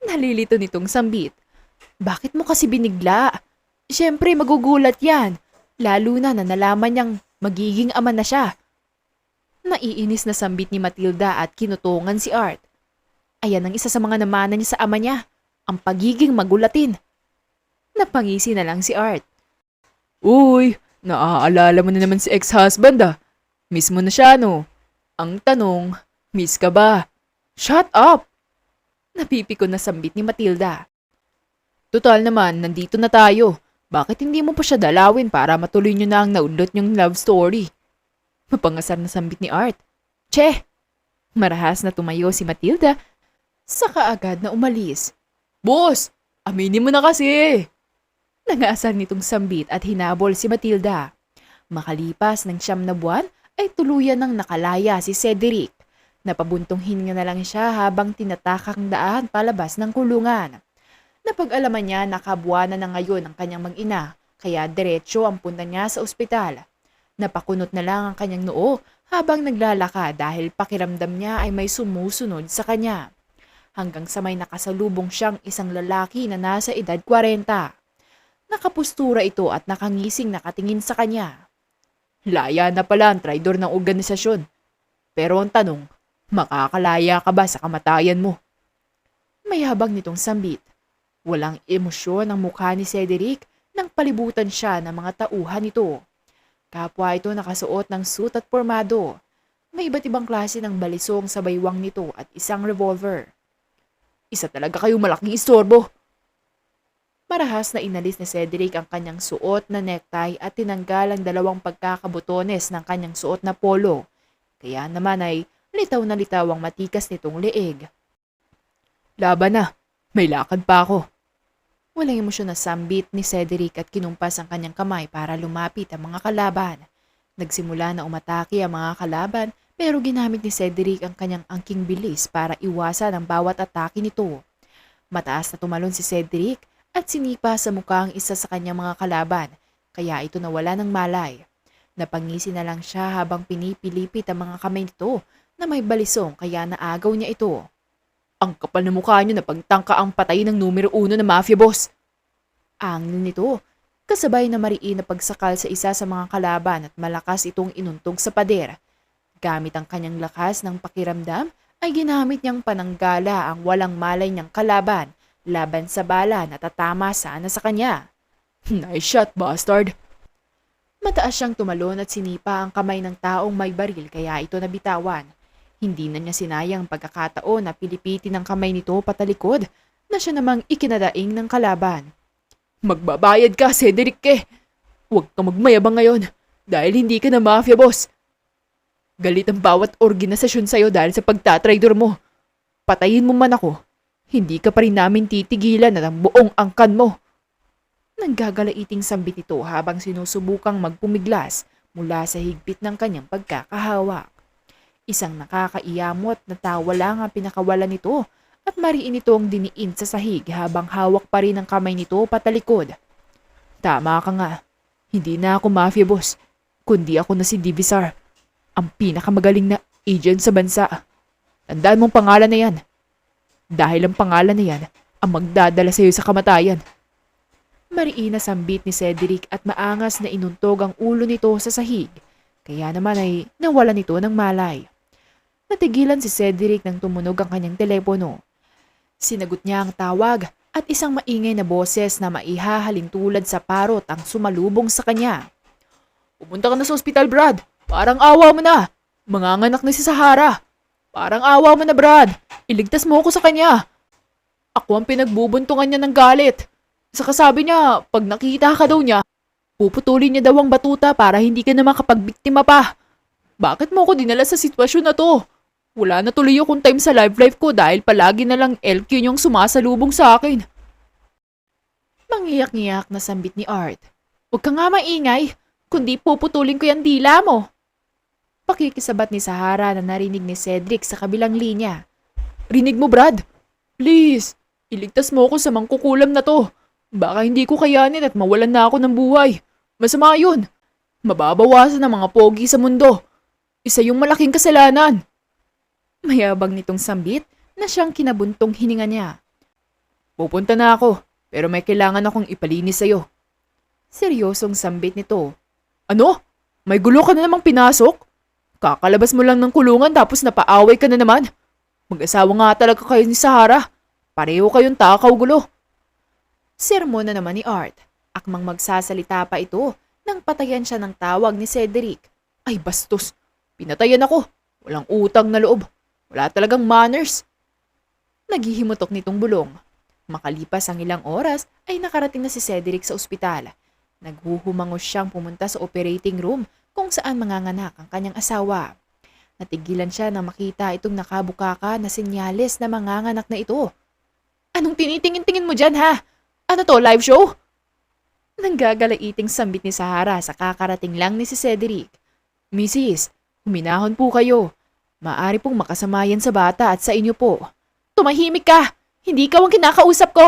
Nalilito nitong sambit. Bakit mo kasi binigla? Siyempre magugulat yan. Lalo na nalaman niyang magiging ama na siya. Naiinis na sambit ni Matilda at kinutungan si Art. Ayan ang isa sa mga namana niya sa ama niya. Ang pagiging magulatin. Napangisi na lang si Art. Uy, naaalala mo na naman si ex-husband ah. Miss mo na siya no? Ang tanong, miss ka ba? Shut up! Napipiko na sambit ni Matilda. Total naman, nandito na tayo. Bakit hindi mo pa siya dalawin para matuloy niyo na ang naudlot niyong love story? Mapangasar na sambit ni Art. Che! Marahas na tumayo si Matilda, saka agad na umalis. Boss! Aminin mo na kasi! Nangasar nitong sambit at hinabol si Matilda. Makalipas ng 9 na buwan, ay tuluyan ng nakalaya si Cedric. Napabuntong hininga na lang siya habang tinatakang daan palabas ng kulungan. Napag-alaman niya na kabuwanan na ngayon ang kanyang mag-ina, kaya diretsyo ang punta niya sa ospital. Napakunot na lang ang kanyang noo habang naglalakad dahil pakiramdam niya ay may sumusunod sa kanya. Hanggang sa may nakasalubong siyang isang lalaki na nasa edad 40. Nakapustura ito at nakangising nakatingin sa kanya. Laya na pala ang traidor ng organisasyon. Pero ang tanong, makakalaya ka ba sa kamatayan mo? Mayabang nitong sambit. Walang emosyon ang mukha ni Cedric nang palibutan siya ng mga tauhan nito. Kapwa ito nakasuot ng suit at pormado. May iba't ibang klase ng balisong sa baywang nito at isang revolver. Isa talaga kayong malaking istorbo. Marahas na inalis ni Cedric ang kanyang suot na necktie at tinanggal ang 2 pagkakabutones ng kanyang suot na polo. Kaya naman ay litaw na litaw ang matikas nitong leeg. Laban na, may lakad pa ako. Walang emosyon na sambit ni Cedric at kinumpas ang kanyang kamay para lumapit ang mga kalaban. Nagsimula na umatake ang mga kalaban pero ginamit ni Cedric ang kanyang angking bilis para iwasan ang bawat atake nito. Mataas na tumalon si Cedric at sinipa sa mukha ang isa sa kanyang mga kalaban, kaya ito nawala ng malay. Napangisi na lang siya habang pinipilipit ang mga kamay nito na may balisong kaya naagaw niya ito. Ang kapal na mukha niyo na pagtangka ang patayin ng numero 1 na mafia boss. Angin nito, kasabay na mariin na pagsakal sa isa sa mga kalaban at malakas itong inuntog sa pader. Gamit ang kanyang lakas ng pakiramdam ay ginamit niyang pananggala ang walang malay niyang kalaban laban sa bala na tatama sana sa kanya. Nice shot, bastard! Mataas siyang tumalon at sinipa ang kamay ng taong may baril kaya ito nabitawan. Hindi na niya sinayang pagkakataon na pilipitin ang kamay nito patalikod na siya namang ikinadaing ng kalaban. Magbabayad ka, Cedric eh! Huwag ka magmayabang ngayon dahil hindi ka na mafia boss. Galit ang bawat organisasyon sa'yo dahil sa pagtatraidor mo. Patayin mo man ako. Hindi ka pa rin namin titigilan na ng buong angkan mo. Nanggagalaiting sambit ito habang sinusubukang magpumiglas mula sa higpit ng kanyang pagkakahawak. Isang nakakaiyamot na tawa lang ang pinakawalan nito at mariin ito ang diniin sa sahig habang hawak pa rin ang kamay nito patalikod. Tama ka nga. Hindi na ako mafia boss, kundi ako na si Divisar, ang pinakamagaling na agent sa bansa. Tandaan mong pangalan na yan. Dahil ang pangalan na yan ang magdadala sa iyo sa kamatayan. Mariin na sambit ni Cedric at maangas na inuntog ang ulo nito sa sahig. Kaya naman ay nawalan ito ng malay. Natigilan si Cedric nang tumunog ang kanyang telepono. Sinagot niya ang tawag at isang maingay na boses na maihahalin tulad sa parot ang sumalubong sa kanya. Pumunta ka na sa ospital, Brad. Parang awa mo na. Manganganak na si Sahara. Parang awa mo na, Brad. Iligtas mo ako sa kanya. Ako ang pinagbubuntungan niya ng galit. Saka sabi niya, pag nakita ka daw niya, puputulin niya daw ang batuta para hindi ka na makapagbiktima pa. Bakit mo ako dinala sa sitwasyon na to? Wala na tuloy akong time sa life ko dahil palagi na lang LQ niyong sumasalubong sa akin. Mangiyak-ngiyak na sambit ni Art. Huwag ka nga maingay, kundi puputulin ko yung dila mo. Pakikisabat ni Sahara na narinig ni Cedric sa kabilang linya. Rinig mo, Brad? Please, iligtas mo ako sa mangkukulam na to. Baka hindi ko kayanin at mawalan na ako ng buhay. Masama yun. Mababawasan ang mga pogi sa mundo. Isa yung malaking kasalanan. Mayabang nitong sambit na siyang kinabuntong hininga niya. Pupunta na ako, pero may kailangan akong ipalinis sa'yo. Seryosong sambit nito. Ano? May gulo ka na namang pinasok? Kakalabas mo lang ng kulungan tapos napaaway ka na naman. Mag-asawa nga talaga kayo ni Sahara. Pareho kayong takaw gulo. Sermon na naman ni Art. Akmang magsasalita pa ito nang patayan siya ng tawag ni Cedric. Ay bastos, pinatayan ako. Walang utang na loob. Wala talagang manners. Naghihimutok nitong bulong. Makalipas ang ilang oras ay nakarating na si Cedric sa ospital. Naghuhumangos siyang pumunta sa operating room kung saan manganganak ang kanyang asawa. Natigilan siya nang makita itong nakabukaka na senyales na manganganak na ito. Anong tinitingin-tingin mo dyan ha? Ano to, live show? Nanggagalaiting sambit ni Sahara sa kakarating lang ni si Cedric. Mrs., huminahon po kayo. Maari pong makasama yan sa bata at sa inyo po. Tumahimik ka! Hindi ikaw ang kinakausap ko!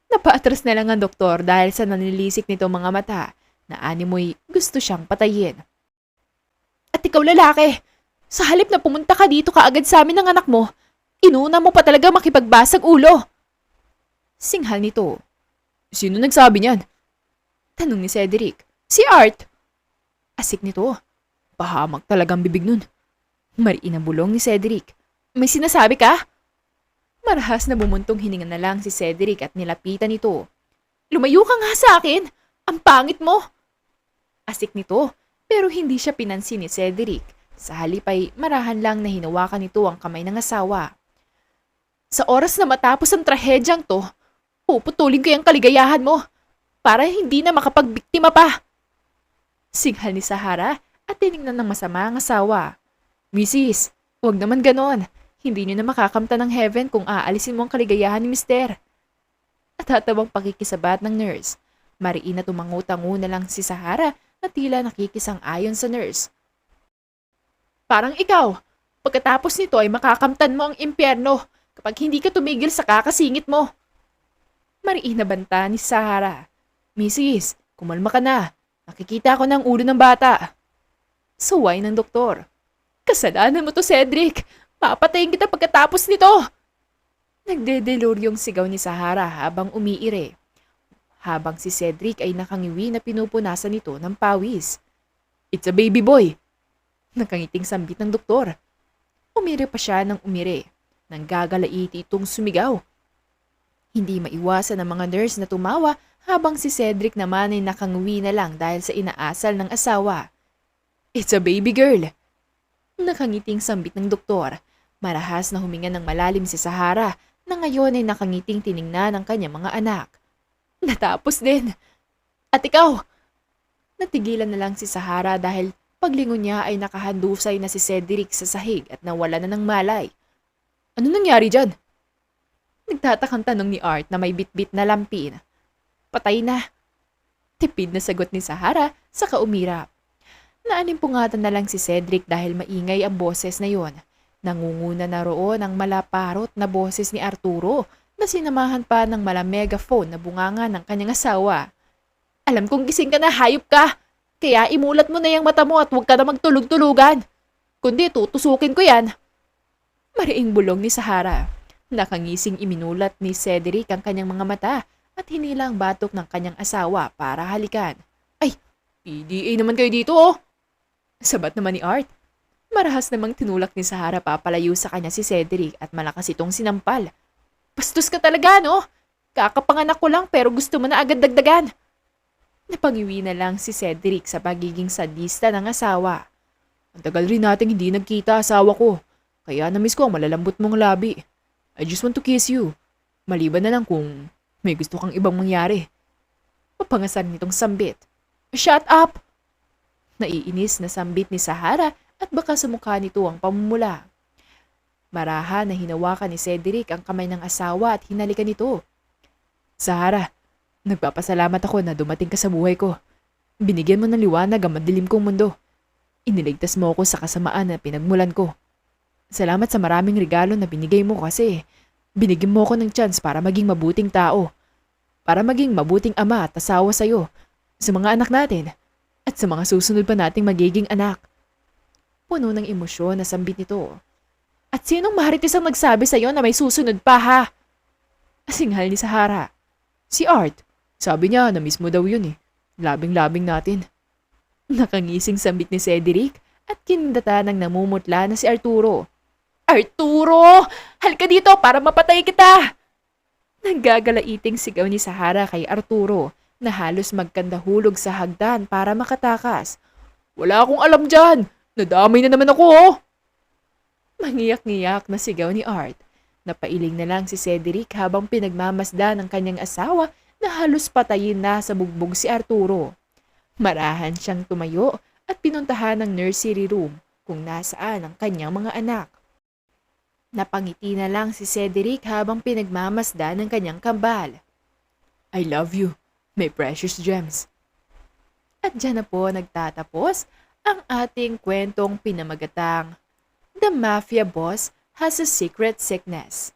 Napaatras na lang ang doktor dahil sa nanilisik nito mga mata na animoy gusto siyang patayin. At ikaw lalaki, sa halip na pumunta ka dito kaagad sa amin ng anak mo, inuna mo pa talaga makipagbasag ulo. Singhal nito. Sino nagsabi niyan? Tanong ni Cedric. Si Art. Asik nito. Pahamak talagang bibig nun. Mariin ang bulong ni Cedric. May sinasabi ka? Marahas na bumuntong hininga na lang si Cedric at nilapitan nito. Lumayo ka nga sa akin! Ang pangit mo! Asik nito, pero hindi siya pinansin ni Cedric. Sa halip ay marahan lang na hinawakan nito ang kamay ng asawa. Sa oras na matapos ang trahedyang to, puputulin ko yung kaligayahan mo para hindi na makapagbiktima pa. Singhal ni Sahara at tinignan ng masama ang asawa. Mrs., huwag naman ganon. Hindi niyo na makakamta ng heaven kung aalisin mo ang kaligayahan ni Mister. At hatabang pakikisabat ng nurse, mariin na tumangutango na lang si Sahara na tila nakikisang-ayon sa nurse. Parang ikaw, pagkatapos nito ay makakamtan mo ang impyerno kapag hindi ka tumigil sa kakasingit mo. Mariin na banta ni Sahara. Mrs., kumalma ka na. Nakikita ko ng ulo ng bata. Suway ng doktor. Kasalanan mo to, Cedric. Papatayin kita pagkatapos nito. Nagdedeluryong sigaw ni Sahara habang umiire. Habang si Cedric ay nakangiwi na pinupunasan nito ng pawis. It's a baby boy. Nakangiting sambit ng doktor. Umire pa siya ng umire. Nanggagalaiti itong sumigaw. Hindi maiwasan ng mga nurse na tumawa habang si Cedric naman ay nakangiwi na lang dahil sa inaasal ng asawa. It's a baby girl. Nakangiting sambit ng doktor. Marahas na huminga ng malalim si Sahara na ngayon ay nakangiting tiningnan ng kanyang mga anak. Natapos din. At ikaw? Natigilan na lang si Sahara dahil paglingon niya ay nakahandusay na si Cedric sa sahig at nawala na ng malay. Ano nangyari dyan? Nagtatakang tanong ni Art na may bitbit na lampin. Patay na. Tipid na sagot ni Sahara sa kaumirap. Naalimpungatan na lang si Cedric dahil maingay ang boses na yon. Nangunguna na roon ang malaparot na boses ni Arturo na sinamahan pa ng megaphone na bunganga ng kanyang asawa. Alam kong gising ka na, hayop ka! Kaya imulat mo na yung mata mo at huwag ka na magtulog-tulugan. Kundi tutusukin ko yan. Mariing bulong ni Sahara. Nakangising iminulat ni Cedric ang kanyang mga mata at hinila ang batok ng kanyang asawa para halikan. Ay, PDA naman kayo dito oh! Sabat naman ni Art. Marahas namang tinulak ni Sahara papalayo sa kanya si Cedric at malakas itong sinampal. Bastos ka talaga no? Kakapanganak ko lang pero gusto mo na agad dagdagan. Napangiwi na lang si Cedric sa pagiging sadista ng asawa. Ang tagal rin nating hindi nagkita asawa ko. Kaya namiss ko ang malalambot mong labi. I just want to kiss you. Maliban na lang kung may gusto kang ibang mangyari. Mapangasar nitong sambit. Shut up! Naiinis na sambit ni Sahara at baka sa mukha nito ang pamumula. Maraha na hinawakan ni Cedric ang kamay ng asawa at hinalikan nito. Sahara, nagpapasalamat ako na dumating ka sa buhay ko. Binigyan mo ng liwanag ang madilim kong mundo. Iniligtas mo ako sa kasamaan na pinagmulan ko. Salamat sa maraming regalo na binigay mo kasi binigyan mo ako ng chance para maging mabuting tao. Para maging mabuting ama at asawa sa'yo, sa mga anak natin, at sa mga susunod pa nating magiging anak. Puno ng emosyon na sambit nito. At sinong maharitis ang nagsabi sa'yo na may susunod pa ha? Asinghal ni Sahara. Si Art. Sabi niya na mismo daw yun eh. Labing-labing natin. Nakangising sambit ni Cedric at kinindata ng namumutla na si Arturo. Arturo! Halika dito para mapatay kita! Nanggagalaiting sigaw ni Sahara kay Arturo na halos magkandahulog sa hagdan para makatakas. Wala akong alam dyan! Nadamay na naman ako oh! Mangiyak-ngiyak na sigaw ni Art. Napailing na lang si Cedric habang pinagmamasdan ng kanyang asawa na halos patayin na sa bugbog si Arturo. Marahan siyang tumayo at pinuntahan ng nursery room kung nasaan ang kanyang mga anak. Napangiti na lang si Cedric habang pinagmamasdan ng kanyang kambal. I love you, my precious gems. At dyan na po nagtatapos ang ating kwentong pinamagatang The Mafia Boss Has a Secret Sickness.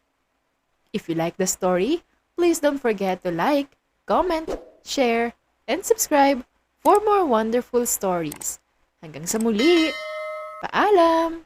If you like the story, please don't forget to like, comment, share, and subscribe for more wonderful stories. Hanggang sa muli, paalam!